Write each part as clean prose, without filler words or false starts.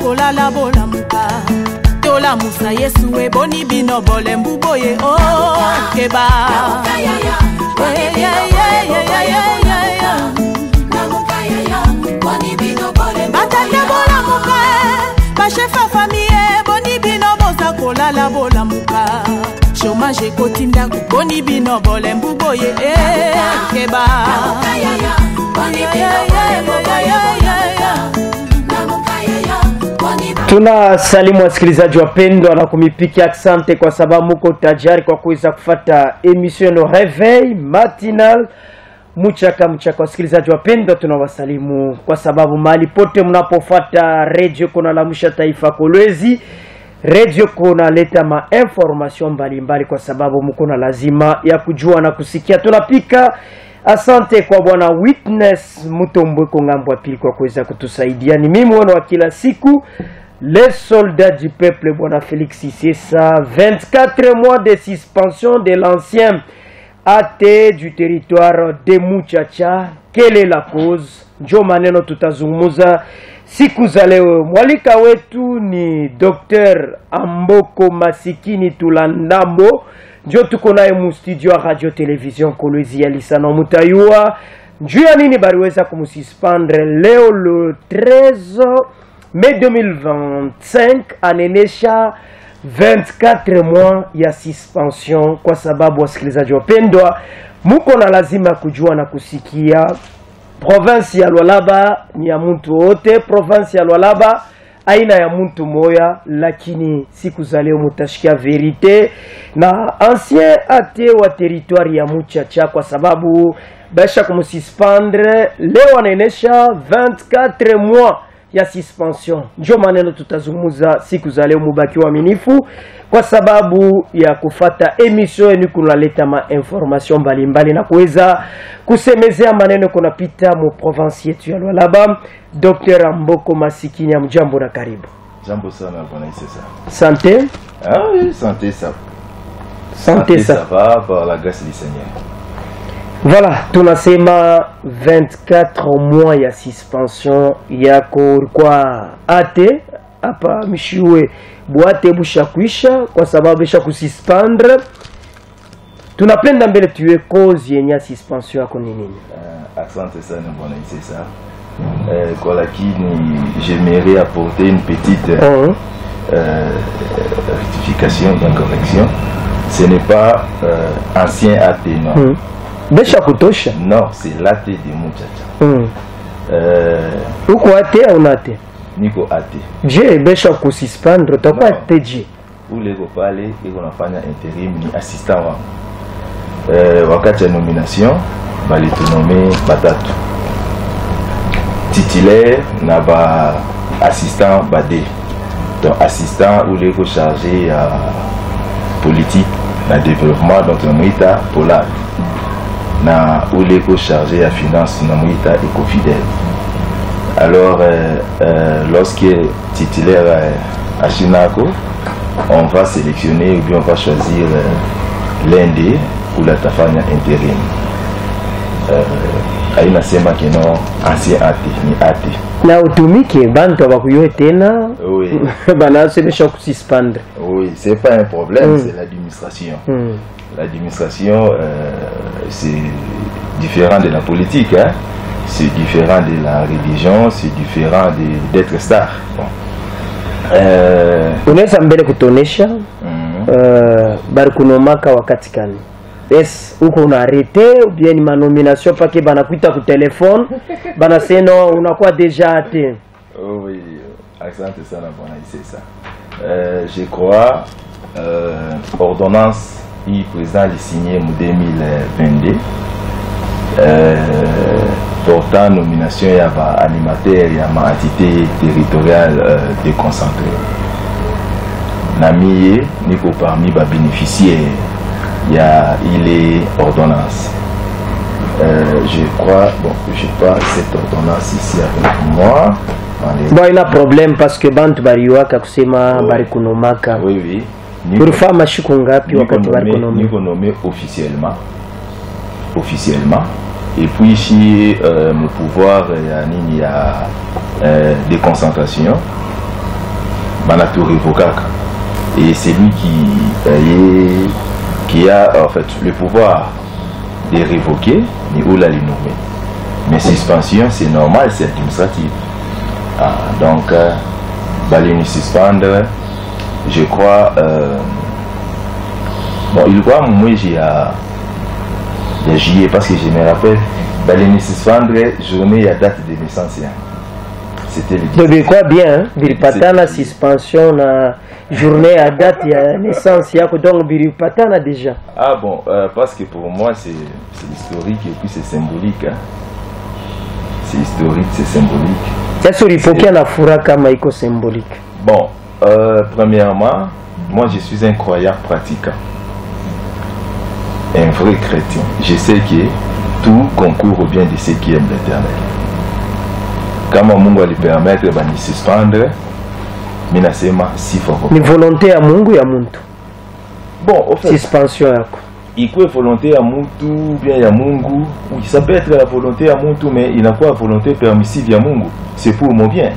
kolala bola muka tola musa yesu e boni bino bole mbuboye oh keba batande bola muka bachefa famille boni bino boza kolala bola muka chômage kotinda boni bino bole mbuboye keba Tuna salimu wasikilizaji wapendwa na kumipiki asante kwa sababu mko tajari kwa kuweza kufuata emission no Réveil matinal mchaka wasikilizaji wapendwa tunawasalimu kwa sababu mahali pote mnapofuata radio kuna lamusha taifa Kolwezi radio kuna leta ma information mbalimbali kwa sababu mko na lazima ya kujua na kusikia. Tunapika asante kwa bwana Witness Mutombwe kwa ngambo ya pili kwa kuweza kutusaidia. Ni mimi wana wa kila siku les soldats du peuple bwana Félix Sisesa. 24 mois de suspension de l'ancien AT du territoire de Muchacha. Quelle est la cause? Njo maneno tutazungumza siku za leo. Mwalika wetu ni Dr. Amboko Masikini Tulandambo. Njo tuko naye mu studio ya Radio Television Kolwezi ya Lisano Mutayua. Njua nini bariweza kumususpendre leo le 13 mai 2025 anenesha 24 mois ya suspension kwa sababu wasikilizaji wapendwa muko na lazima kujua na kusikia. Province ya Lualaba ni ya mtu wote, province ya Lualaba aina ya mtu moya, lakini siku za leo mutashikia verite na ancien ate wa territoire ya Muchacha kwa sababu basha kumususpendre leo anaenesha 24 mois ya suspension. Njo maneno tutazungumza siku za leo, mubaki waaminifu kwa sababu ya kufata emission yenu kunaleta ma information mbalimbali na kuweza kusemezea maneno kunapita mu province yetu ya Lualaba. Dr. Amboko Masikini ya mjambo na karibu. Jambo sana bwana Isesa. Santé? Ah oui, santé ça. Santé ça va par la grâce du Seigneur. Voilà, tunasema 24 mois ya suspension yako kwa ate hapa mishiwe boate bushakuisha kwa sababu isha kususpendre. Tunapenda mbele tuwe cause yenye suspension yako ni nini? Asante sana bwana Isesa. Kwa lakini j'aimerais apporter une petite rectification, une correction. Ce n'est pas ancien AT, non. Besha kutosha? Non, c'est l'AT de Muchacha. Uko AT au nate? Niko AT. Je, besha kususpendre, utakuwa ATG. Ule ko pale, iko nafanya interim ni assistant wangu. Wakati ya nomination, balitunome batatu. Titulaire na ba assistant badé. Donc assistant ule ko chargé à politique na développement donc namuita Polar. Na ule ko chargé à finance namuita Ecofidel. Alors lorsque titulaire à Chinako, on va sélectionner ou bien on va choisir l'un des pour la tafanya intérim. Aina sema keno ancien ate ni ate na utumike bantu abakuyoe tena. Oui. Bana semesha kususpendre. Oui, c'est pas un problème, c'est l'administration. L'administration c'est différent de la politique, hein. C'est différent de la religion, c'est différent d'être star. Bon. Unaweza mbele kutonesha bari kunomaka wakati kani? Yes, uko unarete ou bien ma nomination pake banakuita ku telefone bana seno unakuwa deja ate. Oui, asante sana bwana Isesa. Je crois ordonnance i président li signé en 2022 portant nomination ya ba animateur ya ma entité territoriale déconcentrée. Namiye niko parmi ba bénéficiaires. Il y a ordonnance. Je crois, bon, je pas cette ordonnance ici avec moi. Bon, il y a problème parce que bantu bariwaka kusema bari kunomaka. Oui, oui. Kulifaa mashiku ngapi wakati bari kunomaka? Niko nommé officiellement. Et puis ici, mon pouvoir, il y a déconcentration. Manatou Revokak. Et c'est lui qui a en fait le pouvoir de révoquer, mais où la les nommer. Mais suspension, c'est normal, c'est administratif. Donc, les suspendre, je crois. Bon, il voit, moi, j'ai juillet, parce que je me rappelle, les suspendre, journée à date de naissance. C'était le 17. Donc, quoi bien, Biripatana, suspension, journée à date de naissance, donc Biripatana déjà. Ah bon, parce que pour moi, c'est historique et puis c'est symbolique. Hein. C'est historique, c'est symbolique. Est-ce qu'il faut qu'il y ait un fourra comme symbolique? Bon, premièrement, moi je suis un croyant pratiquant. Un vrai chrétien. Je sais que tout concourt au bien de ceux qui aiment l'Éternel. Quand mon va lui permettre de suspendre, minasema si fort. Ni volonté à Mungu ya muntu. Bon, au fait, suspension yako. Il peut volonté à Muntu ou bien à Mungu. Oui, ça peut être la volonté à Muntu, mais il n'a pas la volonté permissive à Mungu. C'est pour mon bien.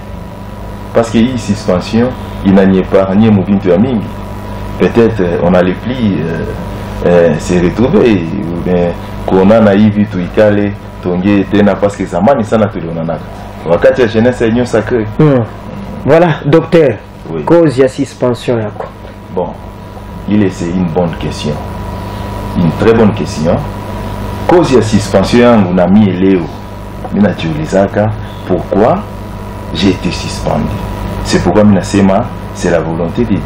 Parce qu'il y a une suspension, il n'a ni épargné mon bien de Mingi. Peut-être on a les plis, c'est retrouvé. Ou bien qu'on a naïvi tout y tongé tena parce que ça m'a ça n'a tout le monde. Wakati ya jeunesse est sacré. Voilà, docteur. Oui. Cause ya suspension yako. Bon, c'est une bonne question. Une très bonne question. Cause ya suspension on a mis Léo. Pourquoi j'ai été suspendu? C'est pourquoi Minasema, c'est la volonté de Dieu.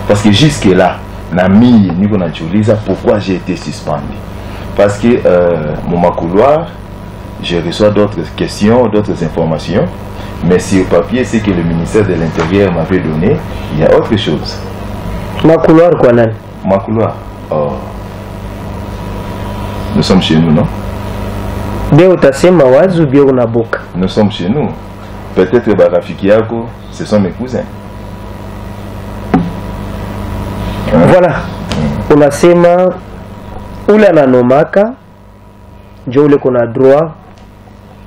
Parce que jusque là, Nami pourquoi j'ai été suspendu? Parce que mon couloir, je reçois d'autres questions, d'autres informations, mais sur papier, c'est que le ministère de l'Intérieur m'avait donné, il y a autre chose. Ma couloir quoi, nan? Ma couloir. Oh. Nous sommes chez nous, non? Nous sommes chez nous. Peut-être que Barafiki Yako, ce sont mes cousins. Voilà. Unasema ule ananomaka ndio ule kuna droit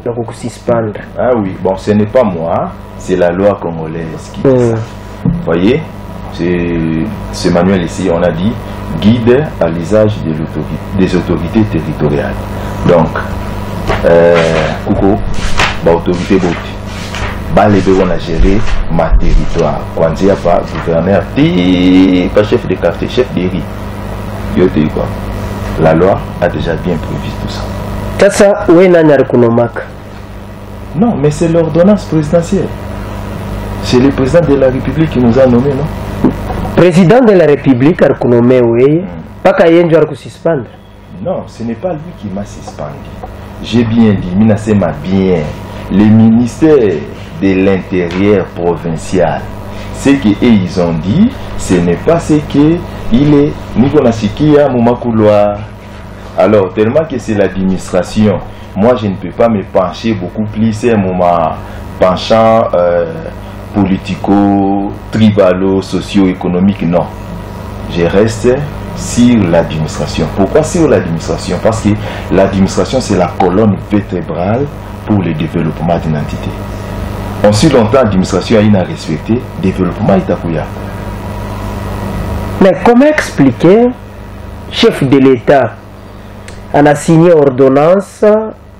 de kususpendre. Ah oui, bon, ce n'est pas moi, c'est la loi congolaise qui dit ça. Vous voyez, ce manuel ici, on a dit guide à l'usage des autorités territoriales. Donc, Kouko, autorité on a géré ma territoire. Quand il n'y a pas gouverneur, pas chef de quartier, chef de riz. La loi a déjà bien prévu tout ça. Ça, où est non, mais c'est l'ordonnance présidentielle. C'est le président de la République qui nous a nommés, non? Président de la République a nommé, oui. Pas qu'à y ait suspendre. Non, ce n'est pas lui qui m'a suspendu. J'ai bien dit, Minasema bien, le ministère de l'Intérieur provincial, ce qu'ils ont dit, ce n'est pas ce qu'il est Nikonasikia Moumakouloa. Alors, tellement que c'est l'administration, moi je ne peux pas me pencher beaucoup plus, c'est mon penchant politico, tribalo, socio-économique, non. Je reste sur l'administration. Pourquoi sur l'administration? Parce que l'administration c'est la colonne vertébrale pour le développement d'une entité. En si longtemps l'administration a une à respecter, développement Itakuya. Mais comment expliquer, chef de l'État a signé ordonnance,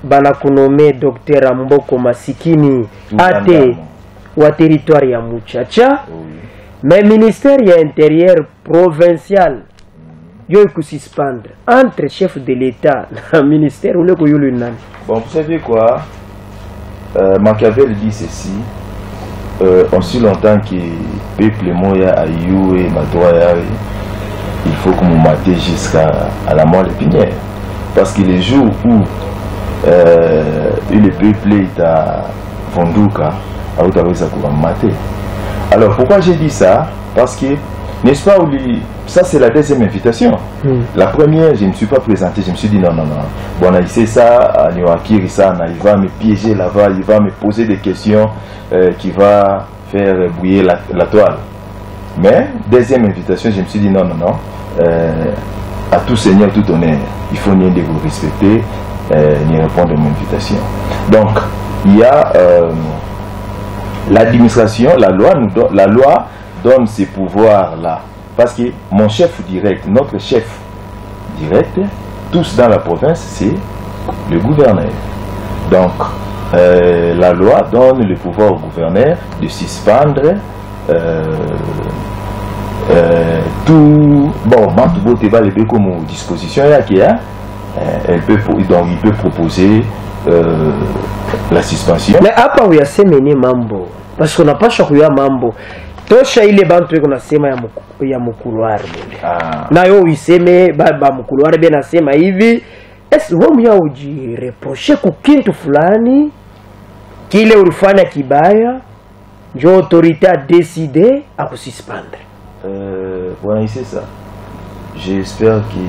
banakunome docteur Amboko Masikini ate wa territoire ya Muchacha, mais ministère ya intérieur provincial yo suspendre entre chef de l'État et ministère ou le koyulunan. Bon, vous savez quoi, Machiavel dit ceci, en si longtemps que peuple moya ayou et matoya, il faut que nous maté jusqu'à la moelle épinière. Parce que les jours où le peuple est à Vonduka, alors pourquoi j'ai dit ça? Parce que, n'est-ce pas, ça c'est la deuxième invitation. La première, je ne me suis pas présenté, je me suis dit non. Bon, il sait ça, il va me piéger là-bas, il va me poser des questions qui va faire bouillir la toile. Mais, deuxième invitation, je me suis dit non. À tout seigneur, tout honneur, il faut ni vous respecter, ni répondre à mon invitation. Donc, il y a l'administration, la loi donne ces pouvoirs-là, parce que mon chef direct, notre chef direct, tous dans la province, c'est le gouverneur. Donc, la loi donne le pouvoir au gouverneur de suspendre tout. Bon, Mantoubo Teba les comme disposition, il peut proposer la suspension. Mais hapa uyaseme mambo, parce qu'on n'a pas choqué mambo. Tosha ile bantu iko nasema ya mukuluari bele. Na yo uiseme baba mukuluari bele nasema hivi, wewe ya ujireproche kukintu fulani kile ulifanya kibaya, njo autorité a décidé à vous suspendre. Voilà, c'est ça. J'espère que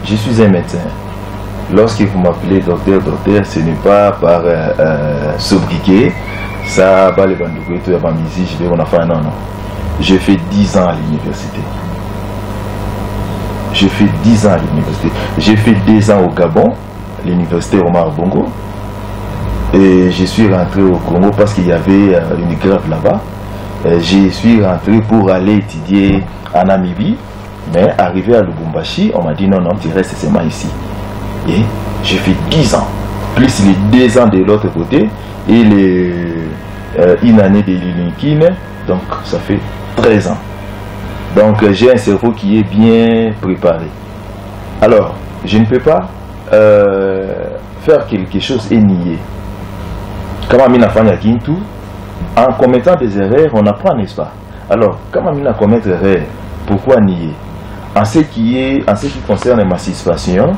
je suis un médecin. Lorsque vous m'appelez docteur, ce n'est pas par sobriquet. Ça va les bandouguettes, je vais on a fait non. J'ai fait 10 ans à l'université. J'ai fait 10 ans à l'université. J'ai fait 2 ans au Gabon, l'université Omar Bongo. Et je suis rentré au Congo parce qu'il y avait une grève là-bas. Je suis rentré pour aller étudier en Namibie. Mais arrivé à Lubumbashi, on m'a dit non, tu restes seulement ici. Et j'ai fait 10 ans, plus les 2 ans de l'autre côté et une année de l'Ilinkine, donc ça fait 13 ans. Donc j'ai un cerveau qui est bien préparé. Alors, je ne peux pas faire quelque chose et nier. Comme Amina Fanya Kintu, en commettant des erreurs, on apprend, n'est-ce pas? Alors, comme Amina commet des erreurs, pourquoi nier? En ce qui concerne ma situation,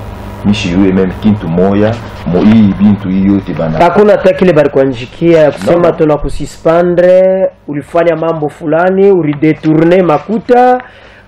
Michiru et même Kintu Moya, Moi Bintu Iyo Tibana. Hakuna takile bari kuanjikia kusema tuna kususpendre, ulifanya mambo fulani, ulidetourner makuta,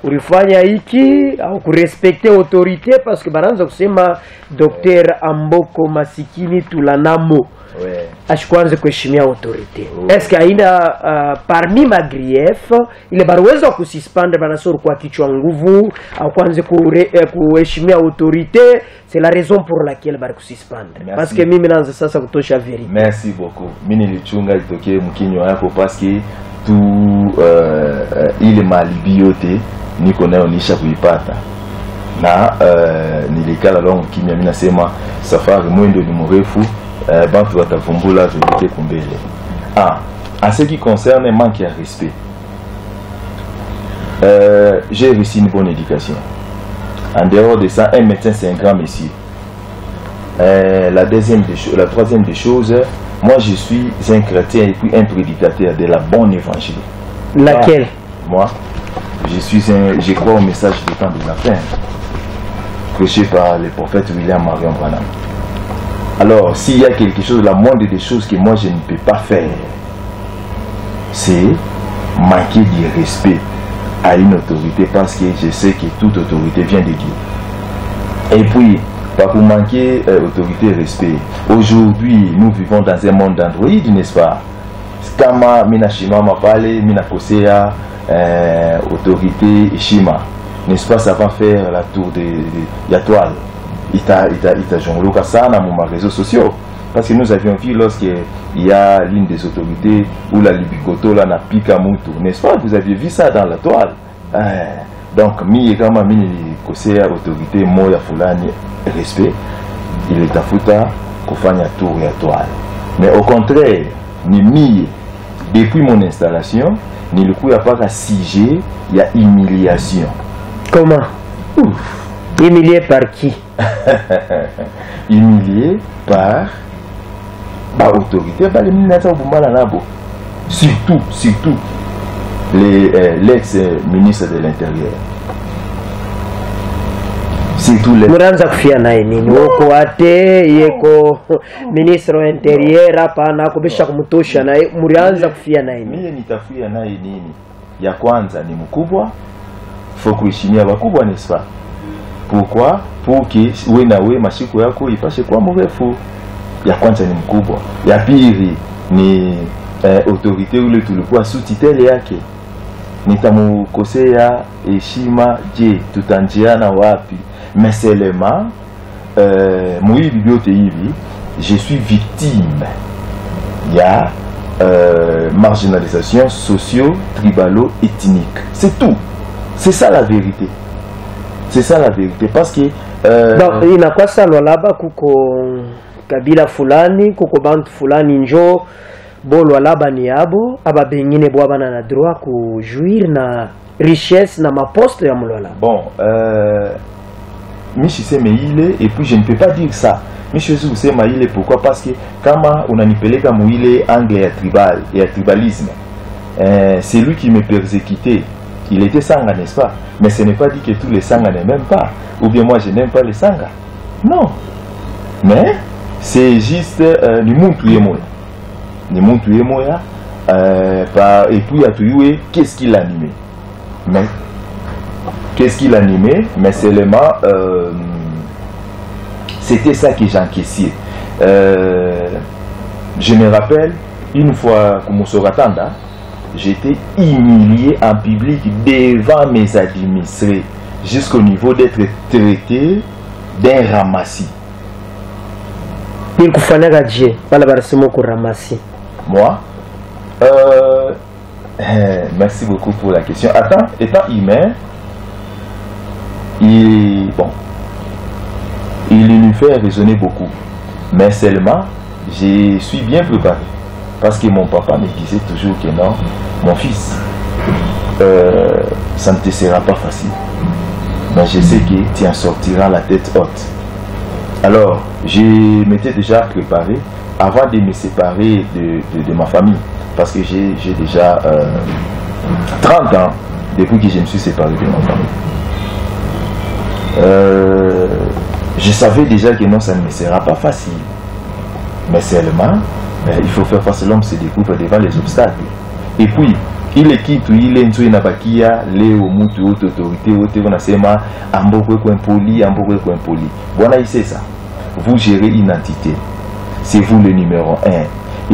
ulifanya hiki au kurespecter autorité parce que baranza kusema Dr. Amboko Masikini Tulanamo. Ouais. Ashikwanze kuheshimia autorité. Est-ce qu'il y a parmi ma grief ile baruweza kususpendre banasoro kwa kichwa nguvu au kwanze kuheshimia autorité, c'est la raison pour laquelle bari kususpendre. Parce que mimi naanza sasa kutosha vérité. Merci beaucoup. Mimi nilichunga itokee mkinywa yako parce que tout ile malibi yote niko nayo nisha kuipata. Na nilikala longo kimya, mimi nasema safari mwendo ni mrefu. Bantu watavumbula vérité kumbele. En ce qui concerne manque de respect, j'ai reçu une bonne éducation. En dehors de ça, un médecin c'est un grand monsieur. La troisième des choses, moi je suis un chrétien et puis un prédicateur de la bonne évangile. Laquelle? Moi, je crois au message du temps de la fin, prêché par le prophète William Marion Branham. Alors, s'il y a quelque chose, la moindre des choses que moi je ne peux pas faire, c'est manquer de respect à une autorité parce que je sais que toute autorité vient de Dieu. Et puis, pas pour manquer autorité et respect, aujourd'hui nous vivons dans un monde d'android, n'est-ce pas? Kama mina shima mapale, mina kosea autorité shima, n'est-ce pas? Ça va faire la tour de Yatoile. Il jonglé ça dans mes réseaux sociaux parce que nous avions vu lorsqu'il y a l'une des autorités où la Libicoto là n'a piqué Moutou, n'est-ce pas? Vous aviez vu ça dans la toile. Donc mi kama mini kosea autorité moya fulani respect, il est tafuta kufanya tour ya toile. Mais au contraire, ni mi depuis mon installation, ni le coup ya pas sujet, il y a humiliation. Comment? Humilié par qui? Humilié par l'autorité, surtout l'ex-ministre de l'Intérieur. Surtout les... Muranza kufia naye nini? Woko ate yeko ministre wa Intérieur hapa na kubisha kumtosha naye muranza kufia naye nini? Mimi nitafia naye nini? Ya kwanza ni mkubwa, faut kuheshimia wakubwa, n'est-ce pas? Pourquoi? Pour que we na we mashiko yako ipashe kwa mrefu. Ya kwanza ni mkubwa. Ya pili ni autorité ule tulikuwa sous-tutelle yake. Nitamukosea heshima, je tutanjiana wapi? Mais seulement muhibi biote hivi, je suis victime ya marginalisation socio-tribalo-ethnique. C'est tout. C'est ça la vérité. C'est ça la vérité. Parce que... Donc, il n'a quoi ça là-bas, kuko kabila fulani, kuko bantu fulani njo, bolo là-bas ni abo, aba bengine bo abana na droit ku jouir na richesse na maposte ya mulala. Bon, Michise Meile, et puis je ne peux pas dire ça. Michise Meile, pourquoi? Parce que quand on a nipelé comme il est anglais tribal et tribalisme, c'est lui qui me persécutait. Il était sanga, n'est-ce pas? Mais ce n'est pas dit que tous les sangas n'aiment pas. Ou bien moi je n'aime pas les sangas. Non. Mais c'est juste ni muntu yemoya. Ni muntu yemoya. Et puis à tout qu'est-ce qui l'animait? Mais qu'est-ce qui l'animait? Mais seulement c'était ça que j'encaissais. Je me rappelle une fois que Moussoratanda, j'étais humilié en public devant mes administrés jusqu'au niveau d'être traité d'un ramassis. Moi, merci beaucoup pour la question. Attends, étant humain, il nous fait raisonner beaucoup. Mais seulement, je suis bien préparé. Parce que mon papa me disait toujours que non, mon fils, ça ne te sera pas facile. Mais je sais que tu en sortiras la tête haute. Alors, je m'étais déjà préparé avant de me séparer de ma famille. Parce que j'ai déjà 30 ans depuis que je me suis séparé de ma famille. Je savais déjà que non, ça ne me sera pas facile. Mais seulement, il faut faire face à l'homme se découvre devant les obstacles. Et puis, il est qui il est nzui na bakia leo mutu haute autorité haute on a sema amboko ko impoli amboko ko impoli. Voilà, il sait ça. Vous gérez une entité. C'est vous le numéro 1.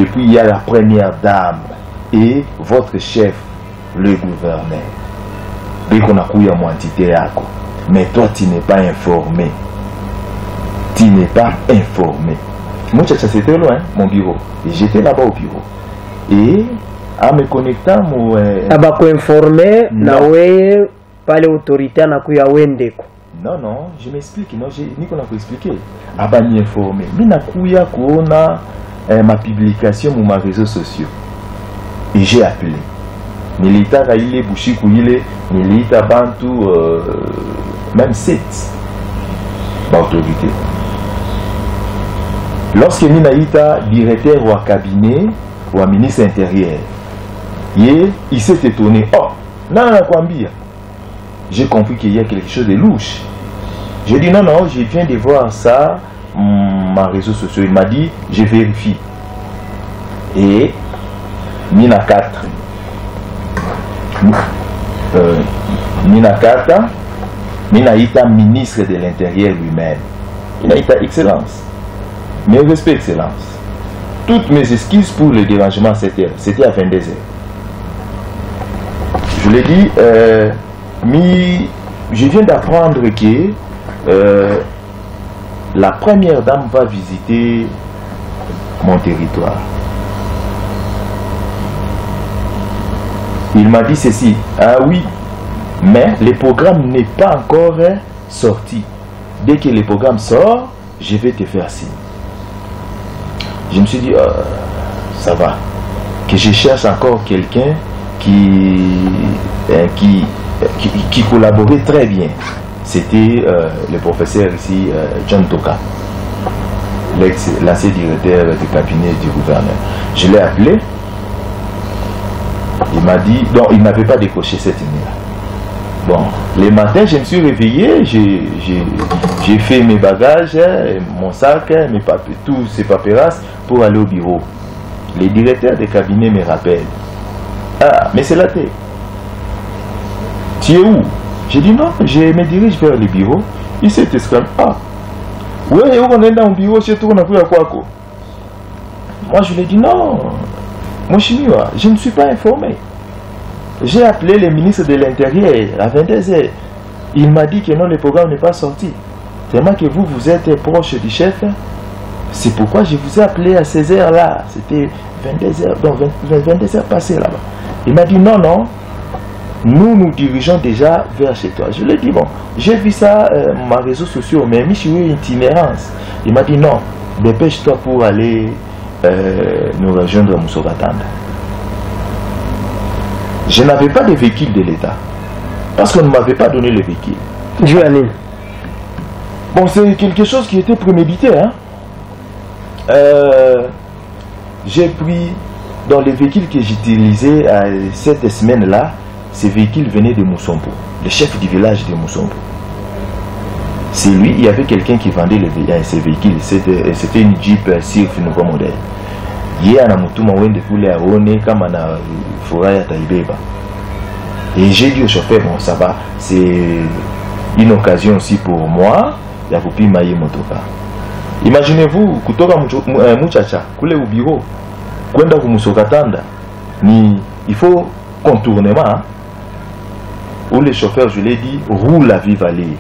Et puis il y a la première dame et votre chef, le gouverneur. Dès qu'on a couillé mon entité yako. Mais toi tu n'es pas informé. Tu n'es pas informé. Moi c'était loin mon bureau. Et j'étais là-bas au bureau. Et en me connectant mon abako informé na we pale autorité na kuya wendeko. Non, non, je m'explique. Non, ni qu'on a expliqué. Abani informé. Mina kuya kuona ma publication sur mes réseaux sociaux. Et j'ai appelé. Milita Raile Bushiku ile, Milita Bantu, même 7 autorité. Lorsque Minaïta, directeur ou cabinet ou ministre intérieur, il s'est étonné. Oh, non, Kwambia. J'ai compris qu'il y a quelque chose de louche. J'ai dit non, non, je viens de voir ça, ma réseau social. Il m'a dit, je vérifie. Et Mina 4. Mina 4, Minaïta, ministre de l'Intérieur lui-même. Minaïta, excellence. Mes respects, excellence. Toutes mes excuses pour le dérangement, c'était à 22h. Je l'ai dit, je viens d'apprendre que la première dame va visiter mon territoire. Il m'a dit ceci. Ah oui, mais le programme n'est pas encore sorti. Dès que le programme sort, je vais te faire signe. Je me suis dit, ça va. Que je cherche encore quelqu'un qui collaborait très bien. C'était le professeur ici, John Toka, l'ancien directeur du cabinet du gouverneur. Je l'ai appelé. Il m'a dit, non, il n'avait pas décoché cette nuit-là. Bon, les matins, je me suis réveillé, j'ai fait mes bagages, mon sac, tous ces paperasses pour aller au bureau. Les directeurs des cabinets me rappellent. Ah, mais c'est la tête. Tu es où? J'ai dit non, je me dirige vers le bureau. Il s'est exclamé. Ah, ouais, on est dans le bureau, je tourne à quoi? Moi, je lui ai dit non. Mon chinois, je ne suis pas informé. J'ai appelé le ministre de l'Intérieur à 22h. Il m'a dit que non, le programme n'est pas sorti. Tellement que vous êtes proche du chef. C'est pourquoi je vous ai appelé à ces heures-là. C'était 22h, donc 22h passées là-bas. Il m'a dit non, non, nous nous dirigeons déjà vers chez toi. Je lui ai dit bon, j'ai vu ça ma réseaux sociaux, mais je suis une itinérance. Il m'a dit non, dépêche-toi pour aller nous rejoindre à Moussogatanda. Je n'avais pas de véhicule de l'État parce qu'on ne m'avait pas donné le véhicule. Joanine. Bon, c'est quelque chose qui était prémédité, hein. J'ai pris dans les véhicules que j'utilisais cette semaine-là, ces véhicules venaient de Moussombo, le chef du village de Moussombo. C'est lui, il y avait quelqu'un qui vendait ces véhicules, c'était une Jeep Sirf nouveau modèle. Il y a un mutuma wende kule aone kama na furaha taibeba. Et j'ai dit au chauffeur, bon ça va, c'est une occasion aussi pour moi de kupima ye motoka. Imaginez-vous kutoka Muchacha kule au bureau kwenda kumusokatanda ni il faut contournement hein? Où le chauffeur, je l'ai dit, roule à vive allure.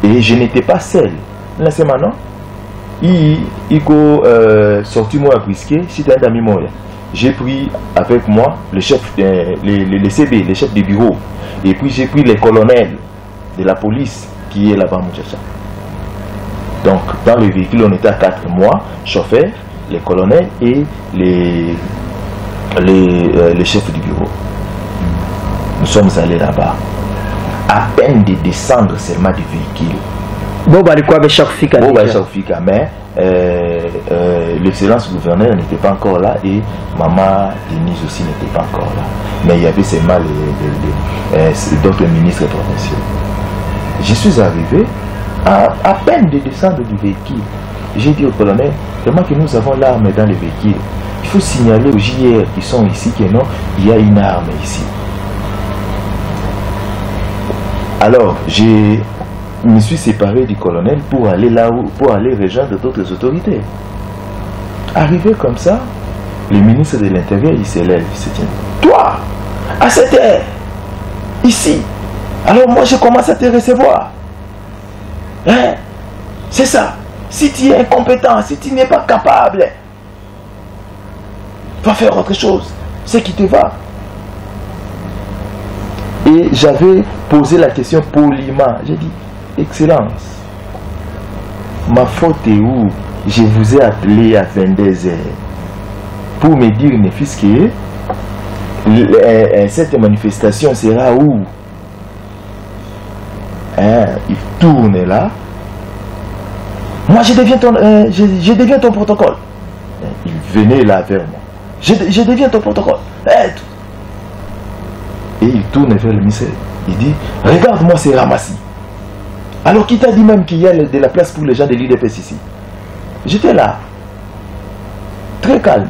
Et je n'étais pas seul. Là c'est maintenant. Il sorti moi à brisquer, c'était un ami moi. J'ai pris avec moi le chef, le CB, le chef du bureau. Et puis j'ai pris les colonels de la police qui est là-bas, Muchacha. Donc dans le véhicule, on était à 4 mois, chauffeur, les colonels et les chefs du bureau. Nous sommes allés là-bas. À peine de descendre seulement du véhicule. Bon, bah, quoi avec chaque fille mais l'excellence gouverneur n'était pas encore là et maman Denise aussi n'était pas encore là. Mais il y avait seulement d'autres ministres provinciaux. Je suis arrivé, à peine de descendre du véhicule, j'ai dit au colonel, vraiment que nous avons l'arme dans le véhicule. Il faut signaler aux JR qui sont ici que non, il y a une arme ici. Alors, je me suis séparé du colonel pour aller là où, pour aller rejoindre d'autres autorités. Arrivé comme ça, le ministre de l'Intérieur, il s'élève, il se tient. Toi, à cette heure, ici, alors moi je commence à te recevoir. Hein? C'est ça. Si tu es incompétent, si tu n'es pas capable, va faire autre chose. Ce qui te va. Et j'avais posé la question poliment. J'ai dit, Excellence, ma faute est où? Je vous ai appelé à 22h pour me dire, ne fils que cette manifestation sera où? Hein? Il tourne là. Moi, je deviens ton protocole. Il venait là vers moi. Je deviens ton protocole. Et il tourne vers le ministère. Il dit, regarde-moi ces ramassis. Alors qui t'a dit même qu'il y a de la place pour les gens de l'IDPS ici? J'étais là. Très calme.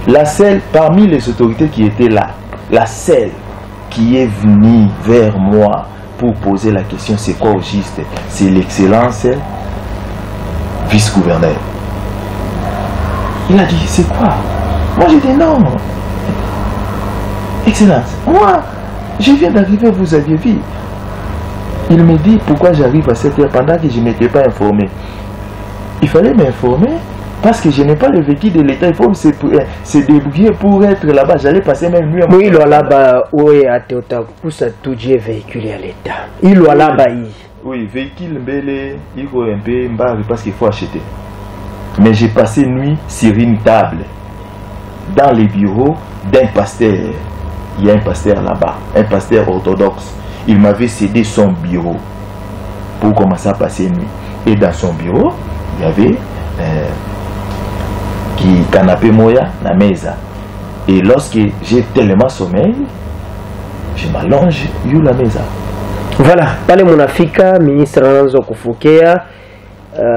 La seule, parmi les autorités qui étaient là, la seule qui est venue vers moi pour poser la question, c'est quoi au juste? C'est l'excellence vice-gouverneur. Il a dit, c'est quoi? Moi j'ai dit non. Excellence, moi, je viens d'arriver, vous aviez vu. Il me dit pourquoi j'arrive à cette heure pendant que je n'étais pas informé. Il fallait m'informer parce que je n'ai pas le véhicule de l'État. Il faut se débrouiller pour être là-bas. J'allais passer même nuit. Oui, il là-bas, oui, à Théota, pour ça, tout est véhiculé à l'État. Il là-bas, oui, véhicule, il faut un peu parce qu'il faut acheter. Mais j'ai passé nuit sur une table dans les bureaux d'un pasteur. Il y a un pasteur là-bas, un pasteur orthodoxe. Il m'avait cédé son bureau pour commencer à passer nuit. Et dans son bureau, il y avait qui canapé moya na mesa. Et lorsque j'ai tellement sommeil, je m'allonge sur la mesa. Voilà, pale munafika ministre anaanza kufokea.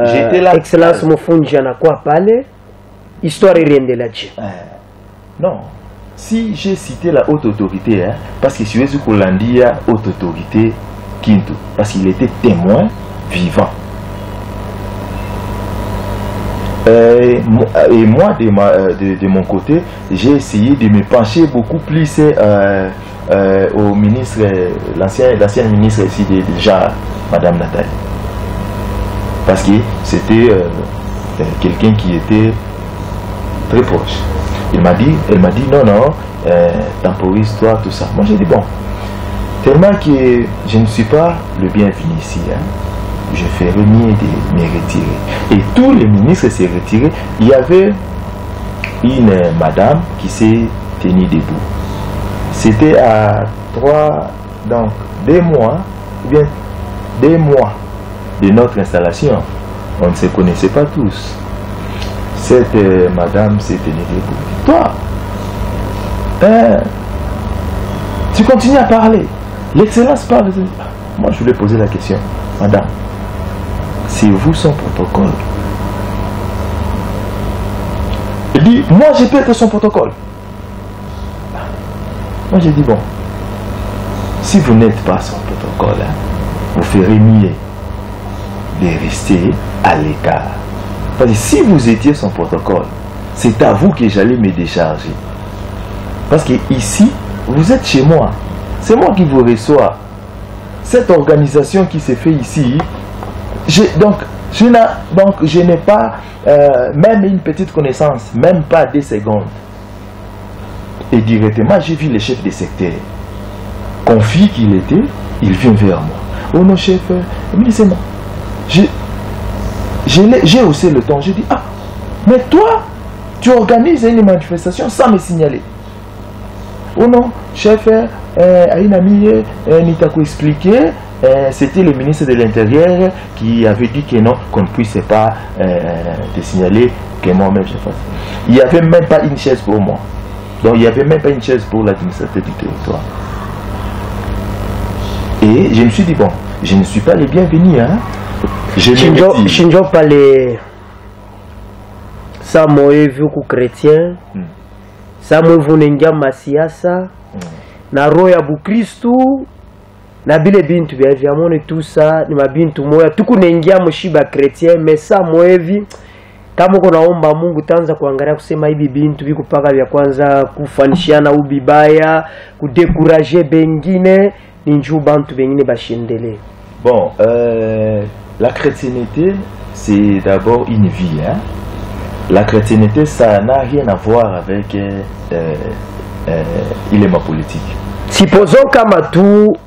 J'étais là. Excellence Mufunji anakuwa pale. Histoire iriendelaje? Non. Si j'ai cité la haute autorité, hein, parce que si vous Kolandia, haute autorité, Kintu, parce qu'il était témoin vivant. Et moi, de mon côté, j'ai essayé de me pencher beaucoup plus au ministre, l'ancienne ministre ici déjà, Madame Nathalie. parce que c'était quelqu'un qui était très proche. Elle m'a dit non, temporise-toi, tout ça. Moi j'ai dit bon, tellement que je ne suis pas le bienvenu ici, hein, je ferais mieux de me retirer. Et tous les ministres s'est retirés. Il y avait une madame qui s'est tenue debout. C'était à 2 mois, ou bien 2 mois de notre installation. On ne se connaissait pas tous. Cette madame s'est tenue debout. Toi, tu continues à parler. L'excellence parle. Moi, je voulais poser la question. Madame, c'est vous son protocole. Elle dit, moi, je peux être son protocole. Moi, j'ai dit, bon, si vous n'êtes pas son protocole, hein, vous ferez mieux de rester à l'écart. Parce que si vous étiez son protocole, c'est à vous que j'allais me décharger. Parce que ici, vous êtes chez moi. C'est moi qui vous reçois. Cette organisation qui se fait ici, je n'ai pas même une petite connaissance, même pas 2 secondes. Et directement, j'ai vu le chef de secteur. Confie qu'il était, il vient vers moi. Oh non, chef, il me dit c'est non. J'ai haussé le ton, j'ai dit, ah, mais toi, tu organises une manifestation sans me signaler. Oh non, chef, une amie, Nitako expliqué, c'était le ministre de l'Intérieur qui avait dit que non, qu'on ne puisse pas te signaler que moi-même je fasse. Il n'y avait même pas une chaise pour moi. Donc il n'y avait même pas une chaise pour l'administrateur du territoire. Et je me suis dit, bon, je ne suis pas le bienvenu, hein. Shinjo pale samoevi ku chrétien samoevi unengia masiasa na roho ya bukristu na bile bintu bya vyamone tusa ni mabintu moya tukunengia mushiba chrétien mesa moevi kama uko naomba Mungu tanza kuangalia kusema hivi bintu vikupaka vya kwanza kufanishiana ubibaya kudekurager bengine ni njoo bantu bengine bashindele. Bon, la chrétienté, c'est d'abord une vie. Hein? La chrétienté, ça n'a rien à voir avec ilema politique. Supposons kama tu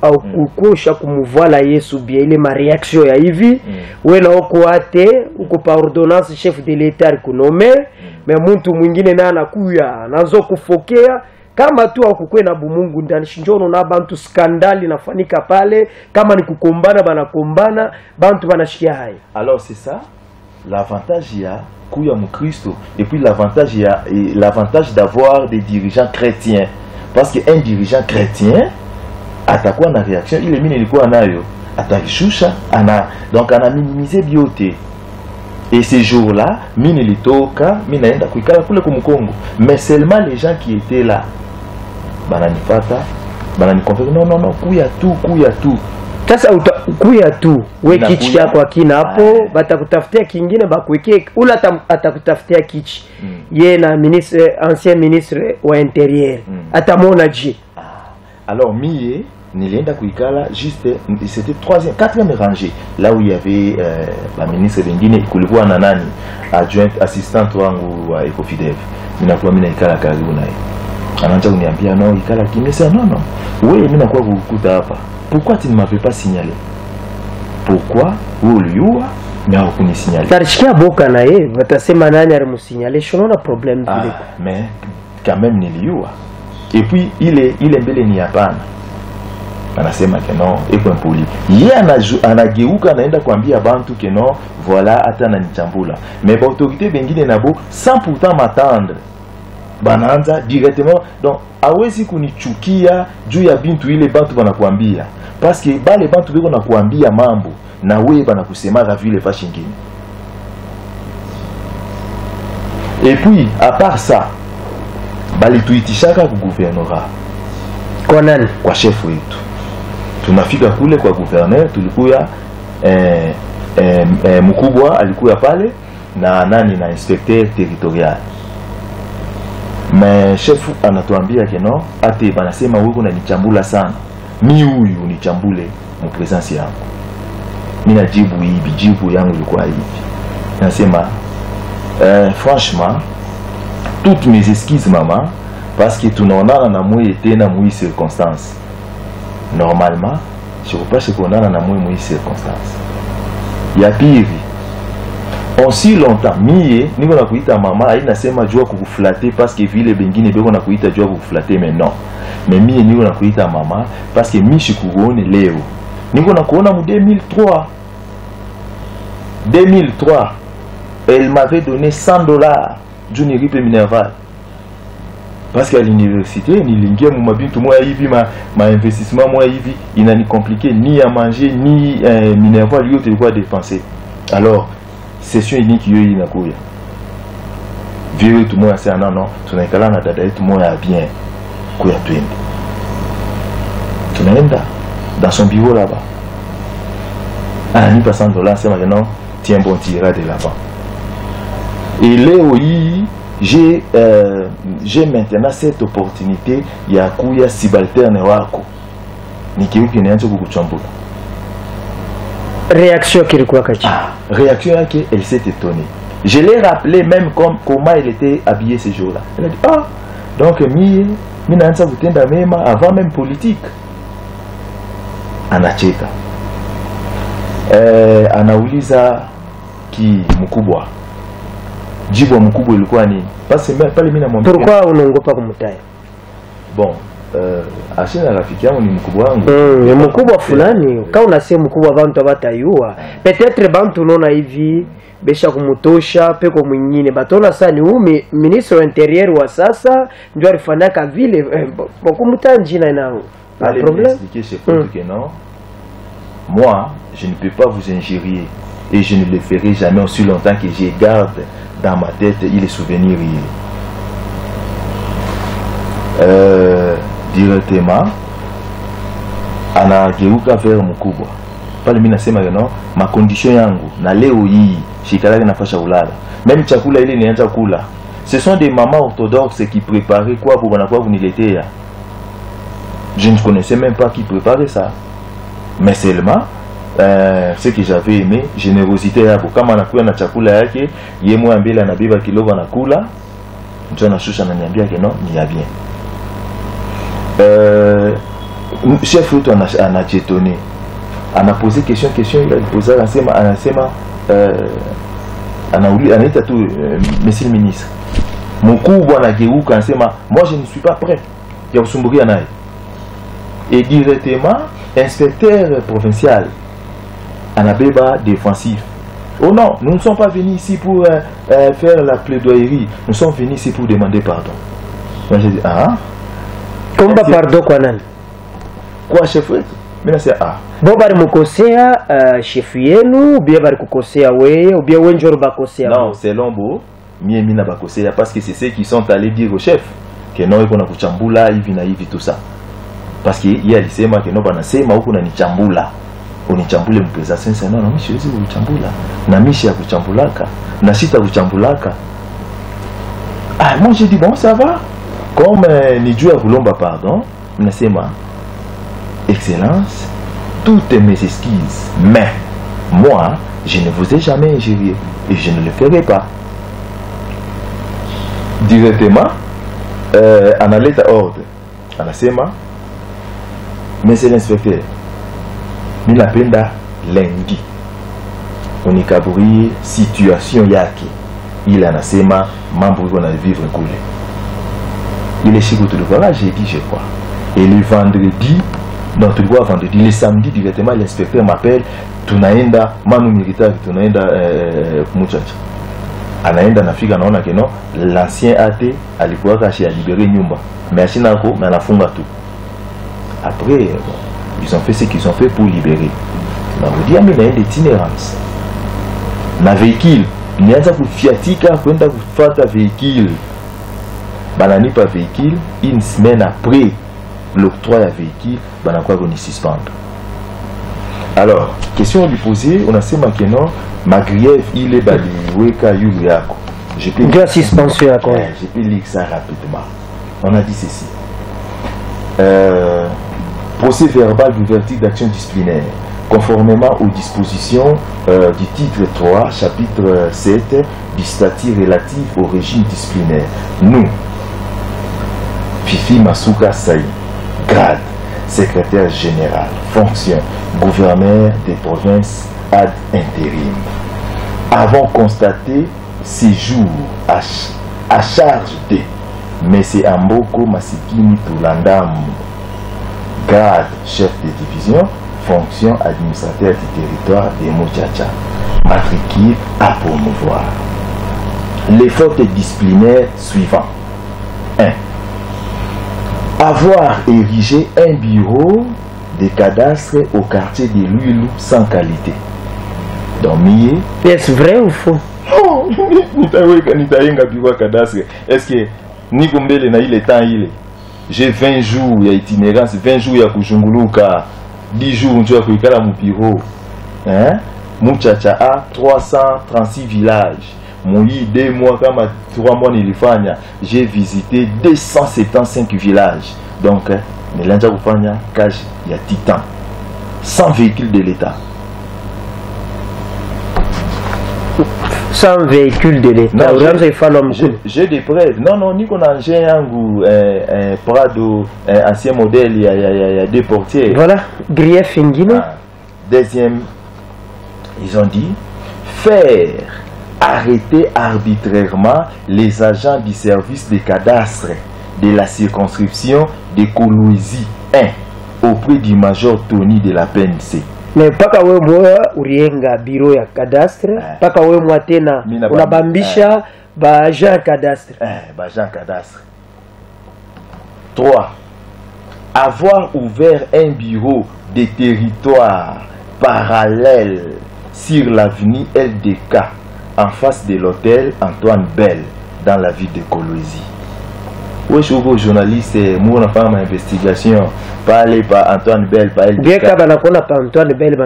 au kukosha kumuvala Yesu bia ile ma reaction ya hivi wewe na uko ate uko pa ordonnance chef de l'état kunome mais mtu mwingine na anakuya anaanza kufokea kama tu akukwe na bumungu ndani shinjono na bantu skandali nafanika pale kama ni kukombana banakombana bantu banashikia hai. Alors c'est ça l'avantage il y a kuya mu Kristo et puis l'avantage d'avoir des dirigeants chrétiens parce qu'un dirigeant chrétien atakuwa na réaction ile mimi nilikuwa nayo atakishusha donc ana minimiser biote. Et ces jours-là, mimi nilitoka, mimi naenda kuikala kule kumkongo. Mais seulement les gens qui étaient là, bananifata, bananikonfirme non, kuya tu. Sasa kuya tu, we kichi yako akina hapo, batakutafutia kingine bakuweke, ula atakutafutia kichi. Ye na ancien ministre wa intérieur. Atamona ji. Alors mie nilienda kuikala juste c'était 3e 4e rangée là où il y avait la ministre wengine kulikuwa na nani adjoint assistant wangu wa Ecofidev ninakuwa mimi naikala karibu naye anaanza kuniambia non ikala kimya sasa non wewe mimi nakuwa kukuta hapa pourquoi tu ne m'avais pas signalé pourquoi wewe uliua na hukunisignaler tarishikia boka na yeye watasema nani alimusignaler shona problème vile mais quand même niliua et puis ile mbele ni hapana anasema que non eko impoli yeye anageuka anaenda kuambia bantu que non voilà hata ananichambula mais ba autorité bengine nabo sans pourtant m'attendre banaanza directement donc hawezi kunichukia juu ya bintu ile bantu banakuambia parce que bale bantu biko nakuambia mambo na wewe banakusemara vile fashi ngine. Et puis à part ça bali tuitishaka ku gouvernorat kwa nani kwa chef wetu tunafika kule kwa gouverneur tulikuya mkubwa alikuya pale na nani na inspecteur territorial mais chef anatuambia que non ate banasema wewe unanichambula sana mi huyu unichambule mu presence yangu mina jibu hivi, jibu yangu ilikuwa hivi. Nasema franchement toutes mes excuses maman, parce que tunaonana na mwe tena mwe circonstance. Normalement je ne peux pas kuonana na mwe circonstance. Ya pili, on si longtemps mie niko na kuita mama haina sema jua kukuflater parce que vile bengine beko na kuita jua kukuflater, mais non. Mais mie niko na kuita mama parce que mi shikuone leo. Niko na kuona mu 2003. Elle m'avait donné $100 juni ripe minerval. Parce qu'à l'université, nilingia mu mabintu moya hivi ma investissement moya hivi inani compliqué ni à manger ni minerval yote ilikuwa dépenser. Alors session unique yo inakuya. Vieux tout moya c'est non tunaikala na dada yetu moya bien kuya twende. Tunaenda dans son bureau là-bas. Ananipa $100 sema que non, tiens bon tira de là-bas. Et là j'ai maintenant cette opportunité ya kuya subalterne wako. Nikiuki nianze kukuchambula. Réaction kilikuwa kachi. Réaction yake, elle s'est étonnée. Je l'ai rappelé même comment il était habillé ce jour-là. Elle a dit donc mi naanza kutenda mema avant même politique. Anacheka. Anauliza ki mkubwa. Jibu mkubwa ilikuwa nini? Basi pale mimi namwambia. Pourquoi unaongopa kumtaya? Bon, ashina rafiki yangu ni mkubwa wangu. Ni mkubwa fulani. Kama unasema mkubwa bantu batayua. Peut-être bantu unaona hivi besha kumutosha peko mwingine. Batona sana ni ministre wa intérieur wa sasa ndio alifanyaka vile kumutaya njina inao. Pas de problème. Expliquer que non. Moi, je ne peux pas vous injurier et je ne le ferai jamais aussi longtemps que je garde dans ma tête les souvenirs. Directement, anageuka vers mkubwa. Pale mimi nasema non, ma condition yangu na leo hii shikalaki nafasha ulala. Même chakula ile nianza kula. Ce sont des mamans orthodoxes qui préparaient quoi pour banakuwa kuniletea. Je ne connaissais même pas qui préparait ça. Mais seulement ce que j'avais aimé, générosité yako. Kama anakuwa na chakula yake, yeye mwa mbele anabeba kilogo anakula, mtu anashusha ananiambia que non, ni ya bien. Chef wetu anajetonné. Ana posé question, il a posé anasema anaita tu monsieur le ministre. Mkubwa anageuka anasema moi je ne suis pas prêt ya kusumbukia naye. Et directement inspecteur provincial anabeba défensif. Oh non, nous ne sommes pas venus ici pour faire la plaidoyerie. Nous sommes venus ici pour demander pardon. Moi j'ai dit Komba pardon kwa nani? Kwa chef wetu. Mimi nasema Bo bari mukosea chef yenu, ubia bari kukosea wewe, ubia wenjoro bakosea. Non, c'est lombo. Mimi na bakosea parce que c'est ceux qui sont allés dire au chef que non iko na kuchambula hivi na hivi tout ça. Parce que yeye alisema que non banasema huko na nichambula. Unichambule mpesa sensa non mimi siwezi kuchambula. Na mimi ya kuchambulaka, na sita kuchambulaka. Moi j'ai dit bon ça va. Comme ni juu ya kulomba pardon, nasema Excellence, toutes mes excuses, mais moi, je ne vous ai jamais injurié et je ne le ferai pas. Directement, analeta ordre, anasema, Monsieur l'inspecteur, ninapenda lundi, unikaburi situation yake, il anasema mambo iko na vivre kule. Il est chez vous tout le temps, j'ai dit je crois. Et le vendredi, non, tu le vois vendredi, le samedi directement l'inspecteur m'appelle, tunaenda manu militaire, tunaenda kumuchacha. Anaenda nafika naona que non, l'ancien AT alikuwa kashi a libéré nyumba. Mais ashinako mais anafunga tout. Après ils ont fait ce qu'ils ont fait pour libérer. Na vous mais na itinérance. Na véhicule, nianza kufiatika kwenda kufuata véhicule. Bananipa véhicule une semaine après l'octroi à véhicule banakuwa koni suspendre. Alors question lui poser on a sema que non ma griève il est baliweka yulu yako. Je peux dire suspension yako. Je peux lire ça rapidement. On a dit ceci. Procès verbal d'ouverture d'action disciplinaire conformément aux dispositions du titre 3, chapitre 7 du statut relatif au régime disciplinaire. Nous, Fifi Masuka Saï, grade, secrétaire général, fonction, gouverneur des provinces ad intérim, avons constaté séjour à charge de M. Amboko Masikini Toulandam, grade, chef de division, fonction administrateur du territoire de Moutchacha, matricule à promouvoir. Les fautes disciplinaires suivantes. 1. Avoir érigé un bureau de cadastre au quartier de Luilu sans qualité. Donc, est-ce vrai ou faux? Non, nitayenga bureau cadastre. Est-ce que Nikombele na ile temps ile? J'ai 20 jours il y a itinérance, 20 jours il y a kujunguluka, 10 jours ndio ya kuikala mu bureau. Hein? Moutchacha a 336 villages. Mouli 2 mois, comme 3 mois nilifanya, j'ai visité 275 villages. Donc, Nelanja Kufanya, Kaj, il y a Titan. 100 véhicules de l'État. 100 véhicules de l'État. J'ai des preuves. Non, ni qu'on a un Prado, ancien modèle, il y a des portiers. Voilà, grief ingino. Deuxième, ils ont dit faire arrêter arbitrairement les agents du service de cadastre de la circonscription de Kolwezi 1 auprès du major Tony de la PNC. Mais paka we moya urienga bureau ya cadastre, paka we mwa tena unabambisha ba agent cadastre. Ba agent cadastre. 3. Avoir ouvert un bureau de territoire parallèle sur l'avenue LDK en face de l'hôtel Antoine Bell dans la ville de Kolwezi. Oui, je suis journaliste, moi on a fait ma investigation, parler par Antoine Bell, par LDK. Bien que Antoine Bell,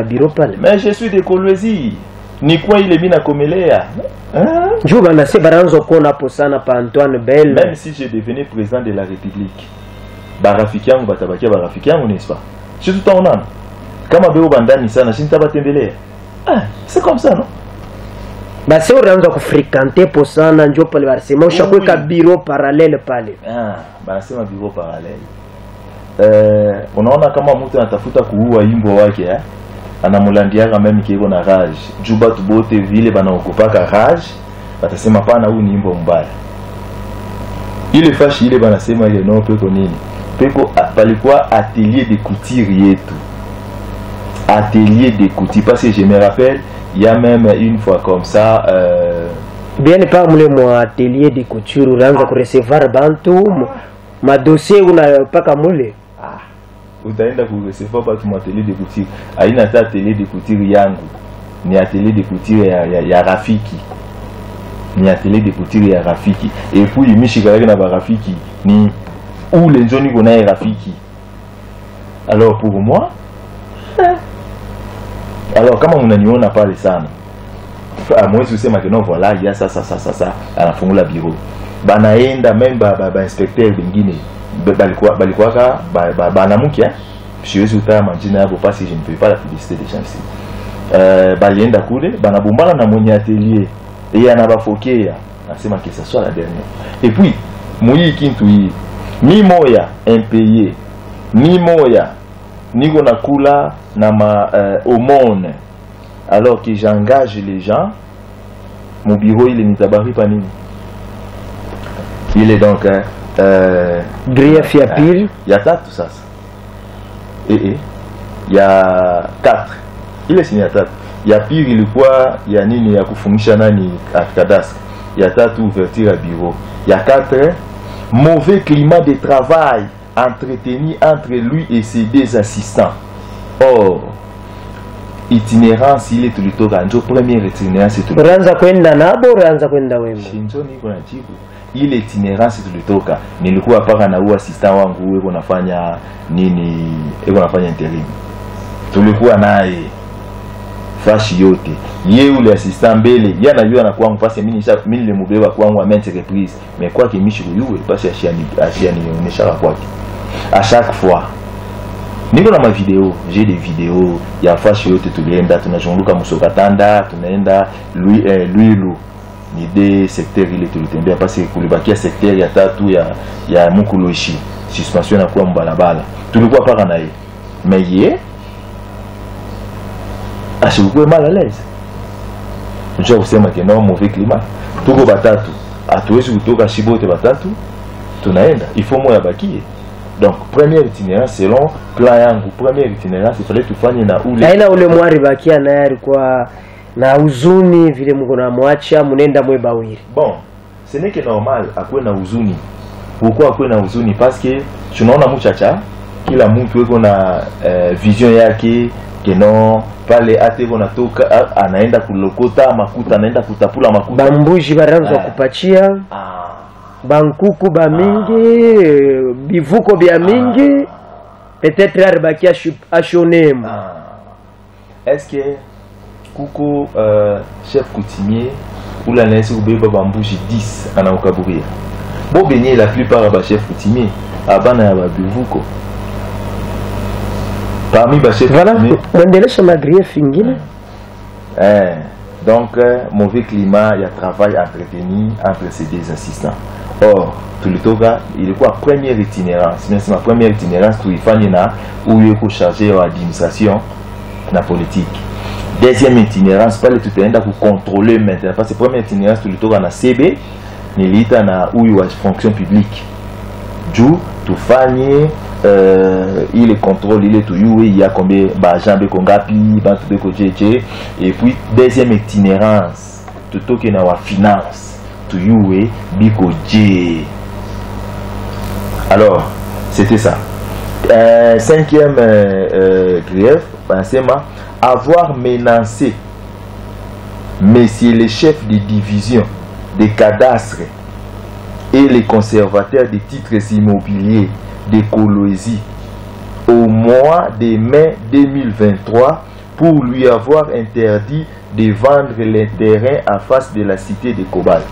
bureau pale. Mais je suis de Kolwezi. Ni quoi il est mis à Komelea? Je vais baranzo kona posana pa Antoine Bell. Même si je devenais président de la République, barafikiangu batabakia barafikiangu n'est-ce pas? Je suis tout en âme. Kama beo bandani sana, shintabatembelea. C'est comme ça, non? Bah c'est unaanza kufrequenter posana njo pale barsema ushakweka bureau parallèle pale. Banasema bureau parallèle. Unaona kama mtu anatafuta kuua imbo wake anamulandiaga meme kiko na rage. Juba tubote vile banaokupaka rage, batasema pana huyu ni imbo mbaya. Ile fashi ile banasema ile no peko nini? Peko palikuwa atelier de couture yetu. Atelier de couture parce que je me rappelle il y a même une fois comme ça bien pas mon atelier de couture unaanza kurecevoir bantu ma dossier unapaka mule utaenda kurecevoir bantu ma atelier de couture aina hata atelier de couture yangu ni atelier de couture ya rafiki ni atelier de couture ya rafiki et puis mishikaka na ba rafiki ni ule njoni kuna ya rafiki. Alors pour moi alors kama mnaniona pale sana mwezi usema que non voilà il y a ça anafungula bureau banaenda même ba inspecteur bingine balikuwa ka banamuki siwezi utaya majina yabo parce que je ne peux pas la publicité des gens ici balienda kule banabumbana na mwenye atelier et anabafokea nasema que ça soit la dernière et puis muyi kintu hii mi moya impayé mi moya niko nakula na ma aumône alors que j'engage les gens mon bureau il est nitabari pa nini il est donc grief ya pile ya tatu sasa ya 4 ile si ya tatu ya pile ilikuwa ya nini ya kufungisha nani cadastre ya tatu ouverture ya bureau ya 4 mauvais climat de travail entretenu entre lui et ses 2 assistants. Or, itinérance il est tout le temps quand première itinérance tout le temps. Uranza kwenda nabo uranza kwenda wewe. Shinzo niko na jibu. Ile itinérance tulitoka nilikuwa paka na huyu assistant wangu wewe unafanya nini? Wewe unafanya interim. Tulikuwa naye fashi yote. Yeye ule assistant mbele, yana yeye anakuwa mpase mimi nilimubeba kwangu a maintes reprises. Mais quoi que mishi yule parce que ashia nionyesha kwake. À chaque fois niko na mavideo, j'ai des vidéos ya fashi yote tulienda tunazunguka Musokatanda, tunaenda Luilu ni des secteurs ile tulitembea parce que kulibakia secteur ya tatu ya Mukuloishi suspension na kwa mbalabala tulikuwa paka na yeye mais yeye ashikuwe mal à l'aise. Je kusema que non mauvais climat tuko batatu hatuwezi kutoka shibote batatu tunaenda il faut moya bakie. Donc première itinérance selon plan yangu, première itinérance il fallait tufanye na ule aina ule mwari bakia naye alikuwa na huzuni vile mko na mwacha mnenda mwe bawiri. Bon, ce n'est que normal akwe na huzuni. Pourquoi akwe na huzuni? Parce que tunaona mchacha kila mtu yuko na vision yake keno pale ate bona toka anaenda kulokota makuta, anaenda kutapula makuta. Bambuji baraanza kupachia. Bankuku ba mingi, bivuko bya mingi, peut-être arbakia ashonemu. Est-ce que kuko chef coutumier ou la naissance ubeba bambuji 10 ana ukaburia? Bo benye la plupart ba chef coutumier abana ya bivuko. Parmi ba chef coutumier, mwendelesha magrief ingine. Donc mauvais climat, il y a travail entretenu entre ces deux assistants. Or, tulitoka ilikuwa première itinérance. Mais c'est ma première itinérance tuifanye na uyeko chargé wa administration na politique. Deuxième itinérance pale tutaenda ku contrôler maintenant parce que première itinérance tulitoka na CB niliita na uyu wa fonction publique. Juu tufanye ile contrôle ile tuyue il y a combien ba jambe kongapi ba tubeko jeje et puis deuxième itinérance tutoke na wa finance tuyue biko je. Alors c'était ça. Cinquième grief, pensez-moi avoir menacé messieurs les chefs de division des cadastres et les conservateurs des titres immobiliers de Kolwezi au mois de mai 2023 pour lui avoir interdit de vendre les terrains en face de la cité de Cobalt.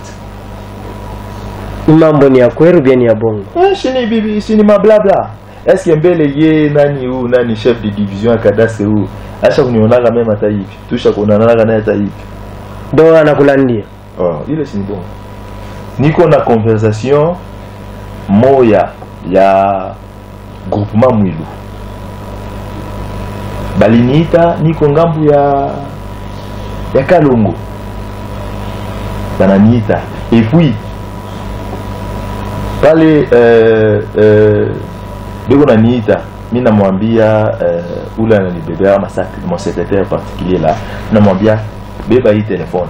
Mambo ni ya kweli bien ni ya bongo? Shini bibi, shini mablabla. Est-ce que mbele ye nani ou nani chef de division à cadastre ou acha kunionaga même hata hivi. Tusha kuonanaga naye hata hivi. Ndio anakulandia. Ile si bon. Niko na conversation moya ya groupement Mwilu. Baliniita niko ngambu ya Kalongo. Bananiita. Et puis pale beko naniita mimi namwambia ule ananibebea masaki mon secrétaire particulier là namwambia beba hii téléphone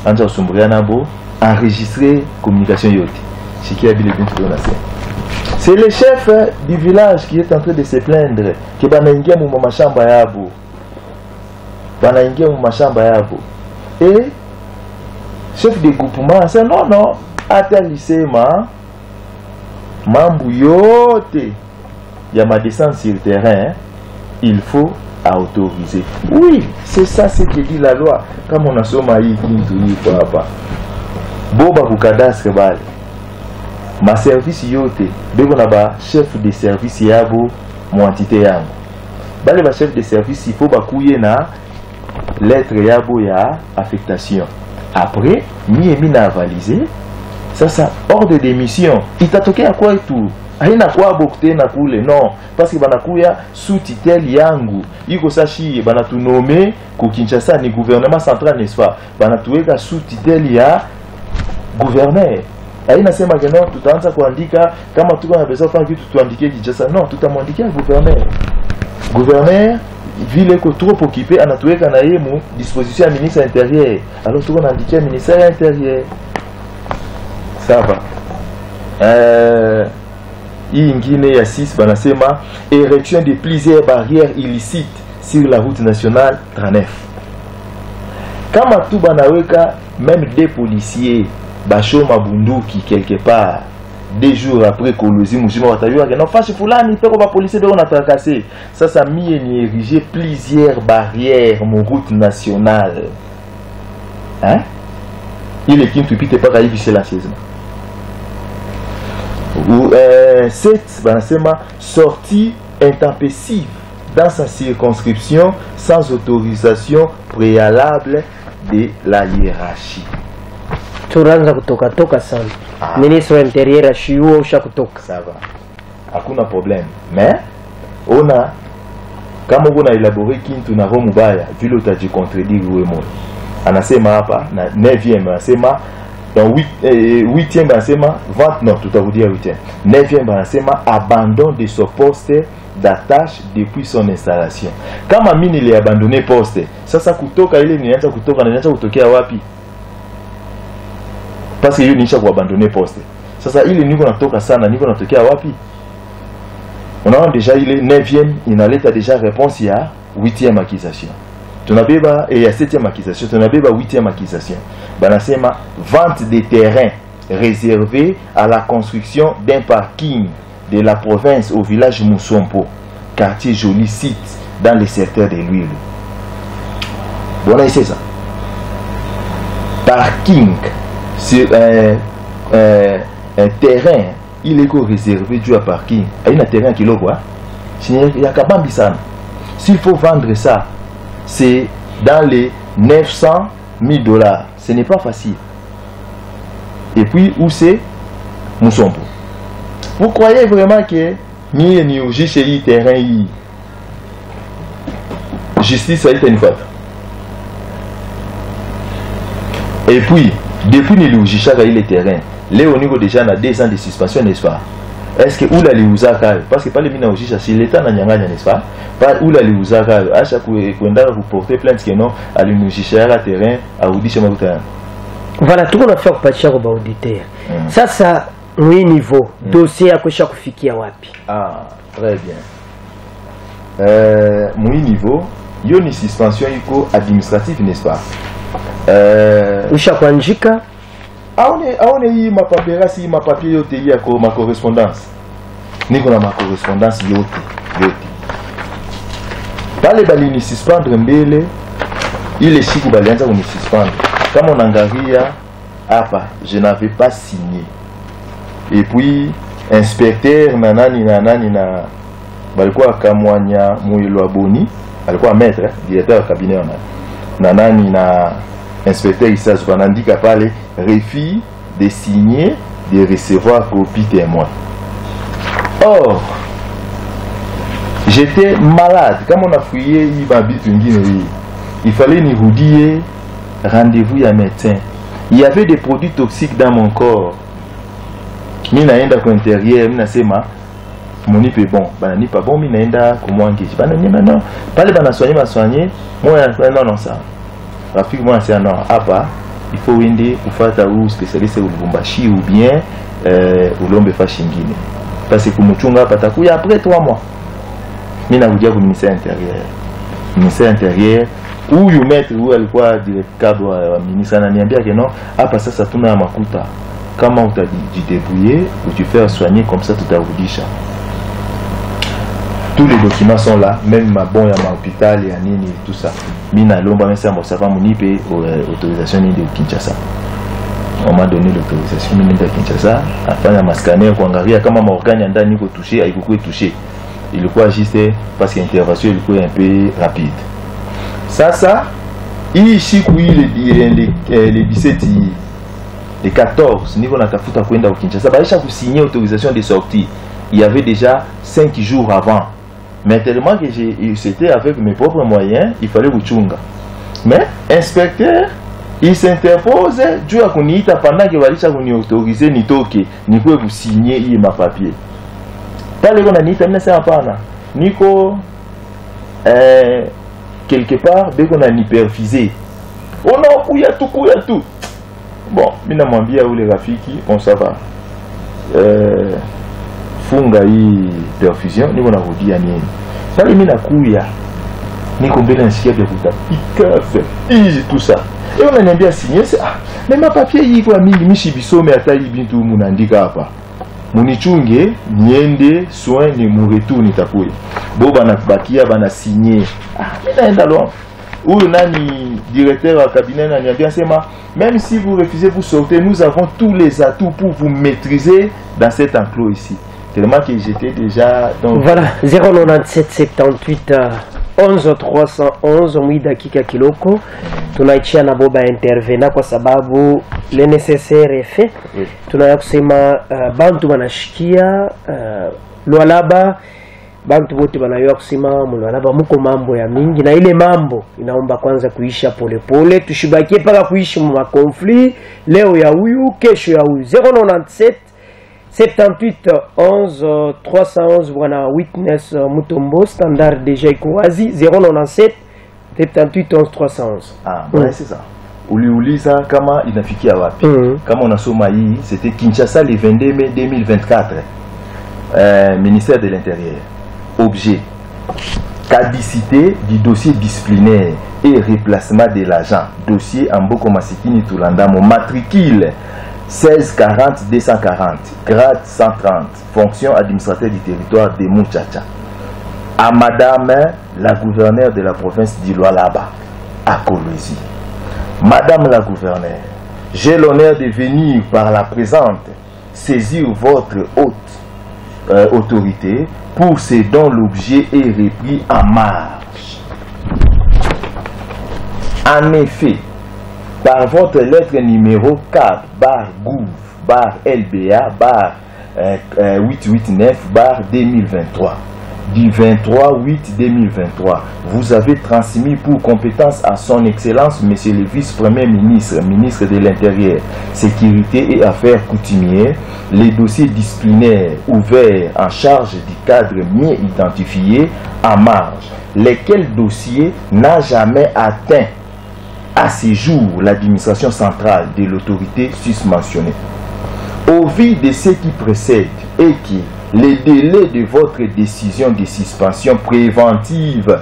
anja usumburia nabo enregistrer communication yote sikia bile bintu bona sema. C'est le chef du village qui est en train de se plaindre que banaingia mu mashamba yabo. Banaingia mu mashamba yabo. Et chef de groupement c'est non hata lisema mambo yote ya ma descente sur le terrain il faut autoriser. Oui, c'est ça ce que dit la loi. Comme on a soma hii kintu hii hapa. Boba kukadastre bale. Ma service yote beko na ba chef de service yabo mo entité yango. Bale ba chef de service il faut bakuye na lettre yabo ya affectation. Après, mi na avalisé. Sasa ordre de mission itatokea kwa tu haina kwa bokte na kule non parce que banakuya sous tutelle yangu iko sashi banatunome ku Kinshasa ni gouvernement central n'est-ce pas banatuweka sous tutelle ya gouverneur haina sema que non tutaanza kuandika kama tuko na besoin faire kitu tuandike Kinshasa non tutamwandikia gouverneur vile ko trop occupé anatuweka na yemu disposition ya ministre intérieur alors tuko naandikia ministère intérieur. Ça va. Ingine ya 6 banasema érection de plusieurs barrières illicites sur la route nationale 39. Kama tu banaweka même des policiers basho mabunduki quelque part 2 jours après Kolwezi mujima watajua que non fashi fulani peko ba policier beko na tracasser. Sasa mie ni ériger plusieurs barrières mon route nationale. Hein? Il est qui tu pite pas hivi silencieusement. 7 banasema sortie intempestive dans sa circonscription sans autorisation préalable de la hiérarchie. Turanza kutoka toka sana. Ministre wa Interieur ashiua usha kutoka. Ça va. Hakuna problème. Mais ona kama uko na elaborer kintu na roho mbaya vile utajicontredire wewe mmoja. Anasema hapa na 9e anasema dans 8e anasema vente non tutarudia 8e. 9e anasema abandon de son poste d'attache depuis son installation. Kama mimi niliabandone poste, sasa kutoka ile nianza kutoka na nianza kutokea wapi? Parce que hiyo niisha kuabandone poste. Sasa ile niko natoka sana, niko natokea wapi? Unaona deja ile 9e inaleta deja réponse ya 8e accusation. Tunabeba et ya 7e accusation, tunabeba 8e accusation. Banasema vente des terrains réservés à la construction d'un parking de la province au village Moussompo, quartier Joli Site, dans le secteur de l'Huile. Bon, c'est ça. Parking sur un terrain, il est réservé du parking. Il y a un terrain qui quoi? Il y a kabambi sana. S'il faut vendre ça, c'est dans les 900 000 $. Ce n'est pas facile. Et puis, où c'est? Moussompo. Vous croyez vraiment que ni ni uji chez terrain yi justice a été une fois? Et puis depuis ni uji chaque le terrain, les au niveau déjà na 2 ans de suspension, n'est-ce pas? Est-ce que ou la liuzaka parce que pas les mina uji chez l'état na nyanganya, n'est-ce pas? Pas ou la liuzaka à chaque kwenda vous porter plainte que non à l'uji chez la terrain à udisha mabuta. Voilà, tout on a fait kupatia kwa auditeur. Sasa oui niveau dossier ya kusha kufikia wapi? Ah, très bien. Moi niveau, yo ni suspension iko administrative, n'est-ce pas? Usha kuanjika? Aone hii mapaperasi mapapier yote hii yako ma correspondance. Niko na ma correspondance yote. Pale bali ni suspendre mbele ile siku balianza kuni suspendre. Kama unaangalia hapa, je n'avais pas signé. Et puis inspecteur nanani na balikuwa kamwanya Muilo Aboni, alikuwa maître directeur wa cabinet nanani na inspecteur Issas banandika pale refus de signer, de recevoir copie témoin. Or j'étais malade, comme on a fouillé il fallait nirudie rendez-vous à médecin. Il y avait des produits toxiques dans mon corps. Mina enda kwa intérieur, mina sema moni pe bon, bana ni pas bon, mina enda kumwangi. Bana ni non, pale bana soigner, moi non ça. Rafiki moi c'est non, hapa il faut ende kufata ou spécialiste au Lubumbashi ou bien ulombe fashi ngine. Parce que kumuchunga hapa takuya après 3 mois. Mina kuja kwa ministère intérieur. Ministère intérieur huyu maître huyu alikuwa directeur wa ministère ananiambia que non, hapa sasa tuna makuta. Comment tu as débrouillé ou tu fais soigner comme ça tout à Rudisha. Tous les documents sont là, même ma bonne à ma hôpital et à Nini tout ça. Mina lomba mais ça va moniper autorisation de Kinshasa. On m'a donné l'autorisation de Kinshasa afin de scanner pour regarder comment mon organe ndani ko touché, il faut toucher. Il faut ajuster parce que l'intervention il faut un peu rapide. Ça ici les 17 les 14, niveau na tafuta kwenda au Kinshasa, baisha kusigner autorisation de sortie. Il y avait déjà 5 jours avant. Mais tellement que c'était avec mes propres moyens, il fallait uchunga. Mais inspecteur, il s'interpose, Dieu a kuniita pendant que balisha kuni autoriser ni toke, ni kwa vous signer hii mapapier. Pale kona niita mna sema hapana. Niko quelque part dès qu'on a hypervisé. On a kuya tout. Bon, mina mwambia ule rafiki, on ça va. Funga hii perfusion, niko narudia nini. Pale mina kuya, niko mbele nasikia vya kutapika, tout ça. Et on a bien signé, c'est mais ma papier hii kwa mingi mishi bisome hata hii bintu munandika hapa. Munichunge, niende, soin ni muretu nitakuya. Bo bana kubakia bana signé. Mina enda loin. Ou nani directeur au cabinet nani bien sema même si vous refusez vous sortez, nous avons tous les atouts pour vous maîtriser dans cet enclos ici. Tellement que j'étais déjà... Donc... Voilà, 097 78 11 311 mwidakika kiloko tunaichia na boba intervena kwa sababu le necessaire effet. Tunaya kusema bantu wanashikia Lualaba, bantu wote wanayua kusema Lualaba muko mambo ya mingi, na ile mambo inaomba kwanza kuisha polepole, tushibakie paka kuishi mwa konflit leo ya huyu kesho ya huyu. 097 78 11 311 bwana Witness Mutombo standard deja iko wazi 097 78 11 311. Ah, ouais, c'est ça. Uliuliza kama inafikia wapi. Kama unasoma hii, c'était Kinshasa le 22 mai 2024. Ministère de l'Intérieur. Objet: caducité du dossier disciplinaire et replacement de l'agent. Dossier Amboko Masikini Tulanda, mon matricule 1640 240, grade 130, fonction administrateur du territoire de Mouchacha. À Madame la gouverneure de la province d'Iloalaba, à Kolwezi. Madame la gouverneure, j'ai l'honneur de venir par la présente saisir votre haute autorité pour ce dont l'objet est repris en marge. En effet, par votre lettre numéro 4 /gouv /LBA 889 /2023 du 23/8/2023, vous avez transmis pour compétence à son excellence monsieur le vice-premier ministre, ministre de l'Intérieur, Sécurité et Affaires coutumières, les dossiers disciplinaires ouverts en charge du cadre mieux identifié en marge, lesquels dossiers n'a jamais atteint à ce jour l'administration centrale de l'autorité susmentionnée. Au vu de ce qui précède et qui le délai de votre décision de suspension préventive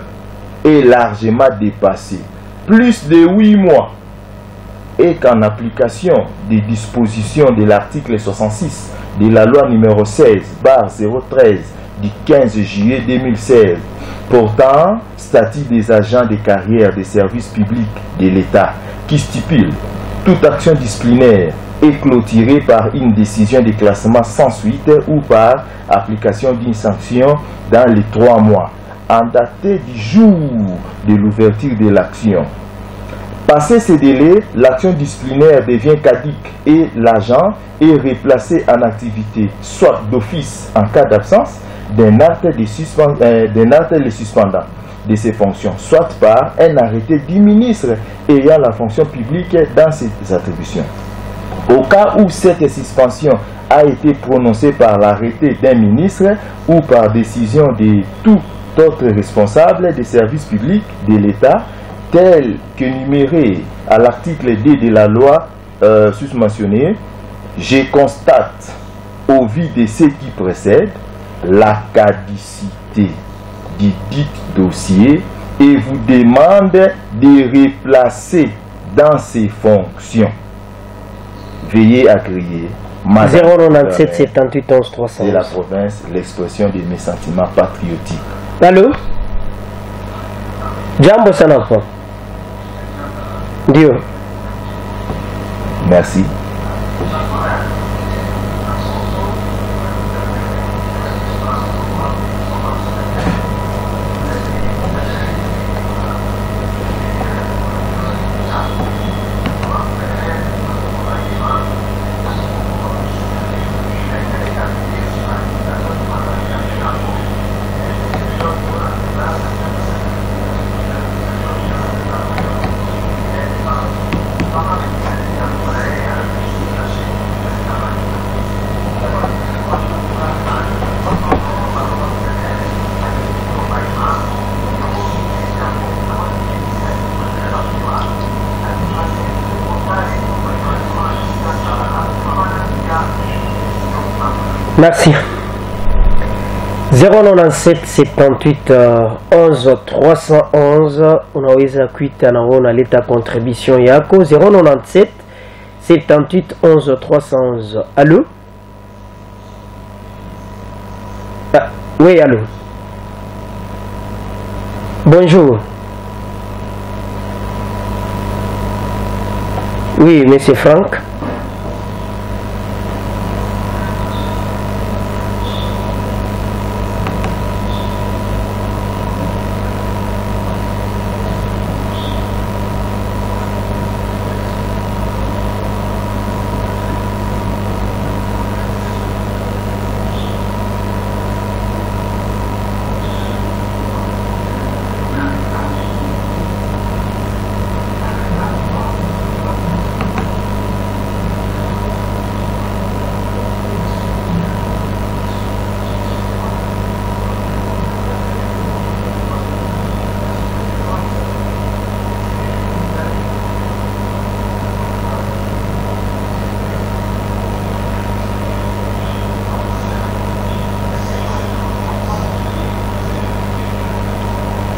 est largement dépassé, plus de 8 mois, et qu'en application des dispositions de l'article 66 de la loi numéro 16/013 du 15 juillet 2016 portant statut des agents de carrière des services publics de l'État, qui stipule toute action disciplinaire est clôturée par une décision de classement sans suite ou par application d'une sanction dans les 3 mois, en daté du jour de l'ouverture de l'action. Passé ce délai, l'action disciplinaire devient caduque et l'agent est replacé en activité, soit d'office en cas d'absence d'un acte le suspendant de ses fonctions, soit par un arrêté du ministre ayant la fonction publique dans ses attributions. Au cas où cette suspension a été prononcée par l'arrêté d'un ministre ou par décision de tout autre responsable des services publics de l'État, tel que numéré à l'article D de la loi susmentionnée, je constate, au vu de ce qui précède, la caducité du dit dossier et vous demande de replacer dans ses fonctions. Veuillez accueillir 097 78 11 300 de la province l'expression de mes sentiments patriotiques. Allô? Jambo sana kwa. Ndio. Merci. Merci. 097 78 11 311 unaweza kuita na unaleta contribution yako 097 78 11 311. Allô? Ah, oui, allô. Bonjour. Oui, monsieur Franck.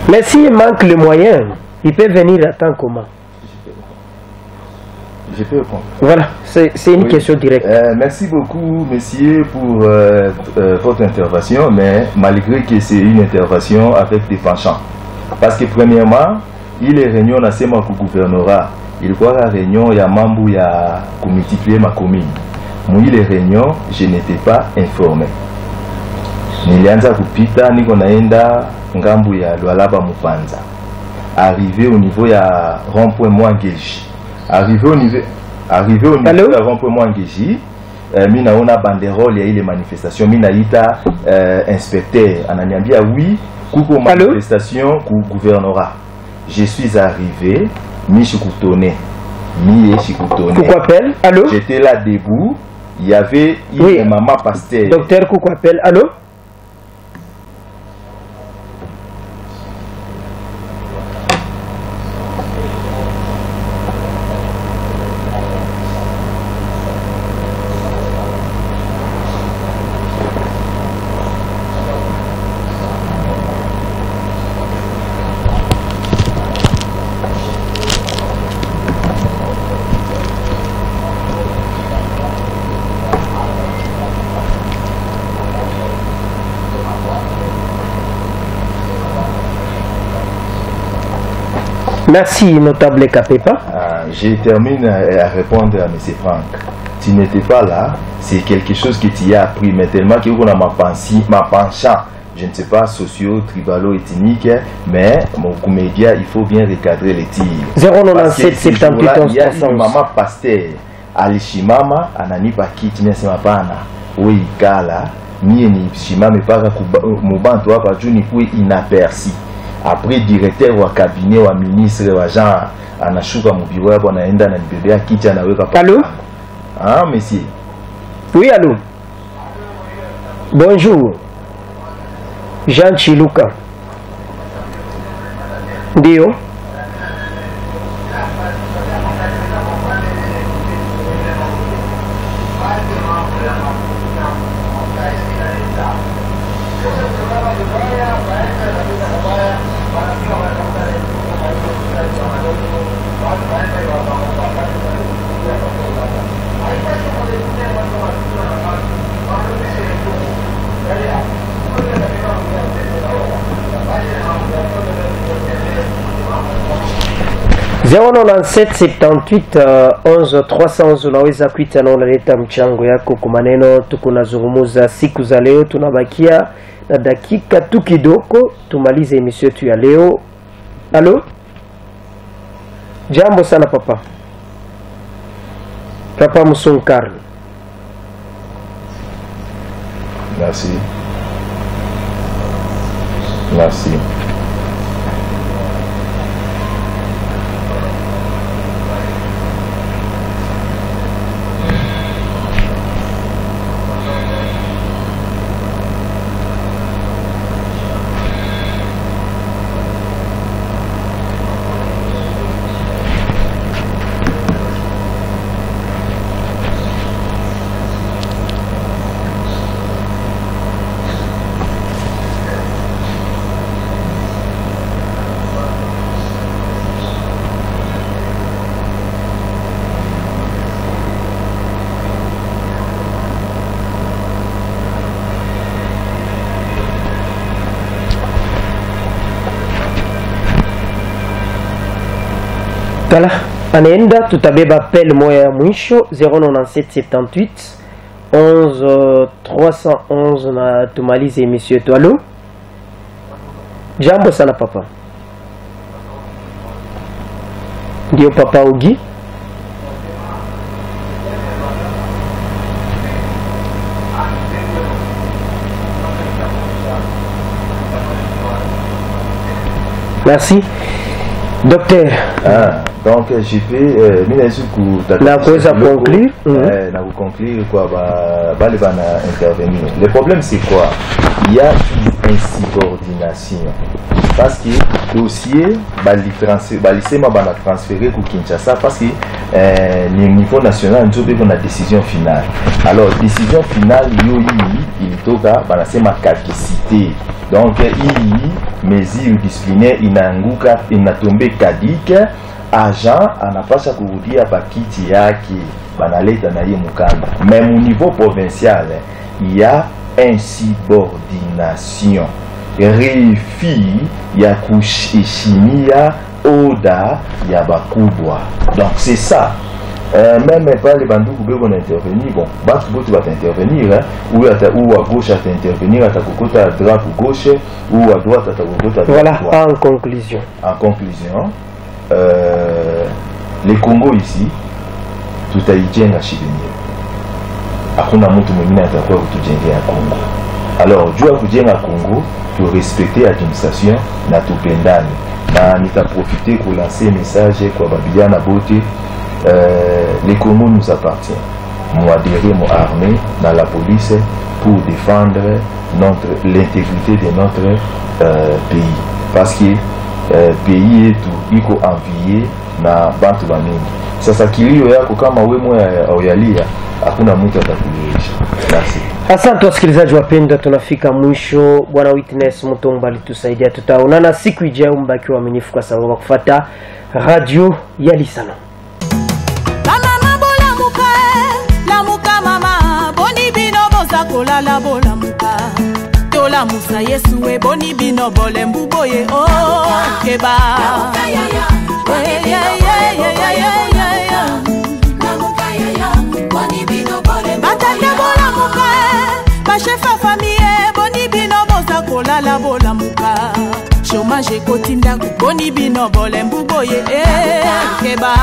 Mais s'il manque le moyen, il peut venir à temps comment? Je peux répondre. Voilà, c'est une question directe. Merci beaucoup, messieurs, pour votre intervention, mais malgré que c'est une intervention avec des penchants. Parce que premièrement, il est réunion dans ce gouvernorat. Il y a la réunion, il y a membre, il y a multiplié ma commune. Moi, il est réunion, je n'étais pas informé. Nilianza kupita niko naenda ngambu ya Lualaba Mupanza. Arrivé au niveau ya rond-point Mwangeji. Arrivé au niveau ya rond-point Mwangeji, mi naona banderole ya ile manifestation, mi naita inspecteur ananiambia oui, kuko manifestation ku gouvernorat. Je suis arrivé, mi shikutone. Coucou appelle, allô? J'étais là debout, il y avait une maman pasteur. Docteur Coucou appelle, allô? Merci, notable Kapepa. Je termine à répondre à M. Franck. Tu n'étais pas là, c'est quelque chose que tu as appris, mais tellement que on a ma penchant, je ne sais pas, socio-tribalo-ethnique, mais mon comédien, il faut bien recadrer les tirs. 097 78 11 il y a une maman pasteur, Alishimama, Anani Pakiti, Nesema Pana, oui, Kala, Mie ni Shimame Para Mubanto, Apajuni, puis inaperçu. Après directeur wa cabinet wa ministre wa Jean anashuka mbiwa hapo anaenda na bebea kiti anaweka pa. Allô? Ah monsieur. Oui, allô. Bonjour. Jean Chiluka. Ndio. Zeono 78 11 300 unaweza kuita na unaleta mchango yako kwa maneno tukunazungumza siku za leo. Tunabakia na dakika tu kidogo tumalize emission yetu ya leo. Allô? Jambo sana papa. Papa Musunkar. Merci. Merci. Voilà, anaenda tutabeba pele moya ya mwisho 097 78 11 311 na tumalize emission yetu. Allô? Jambo sana papa. Ndio papa Ogi. Merci. Docteur. Donc je peux na kuweza conclure na conclure quoi va intervenir. Le problème c'est quoi? Il y a une insubordination parce que dossier balisema bana transféré ku Kinshasa parce que le niveau national nzobe na décision finale. Alors décision finale il toka banasema kakisité. Donc hii mesure disciplinaire inaanguka inatombe kadike, agent anapasha kurudia bakiti yake banaleta na ye mukanda. Même au niveau provincial il y a insubordination, refus ya kuheshimia oda ya bakubwa. Donc c'est ça. Même pas les bandous qui vont intervenir, bon, battre bout va intervenir, ou à gauche à intervenir, à ta cocotte à droite ou gauche, ou à droite à ta cocotte à droite. Voilà, en conclusion. En conclusion, les Congo ici, tout a été en Chibénier. Hakuna mtu mwingine atakuwa kutujengea Congo. Alors, jua kujenga Congo, tu respecter l'administration na tupendane. Na nitaprofiter pour lancer message kwa babiana bote. Les Congo nous appartient. Nous adhérons mon armée dans la police pour défendre l'intégrité de notre pays. Parce que pays est tout, il faut envier na bantu bamingi. Sasa kilio yako kama wewe moya auyalia hakuna mtu atakuliisha. Merci. Asante wasikilizaji wapendwa, tunafika mwisho. Bwana Witness Mutomba alitusaidia. Tutaonana siku ijayo, mbaki waaminifu kwa sababu ya kufuata radio ya Lisano. Kolala bola muka tola musa Yesu we boni bino bole mbuboye oh keba batande bola muka bachefa famille boni bino boza kolala bola muka chômage kotinda boni bino bole mbuboye keba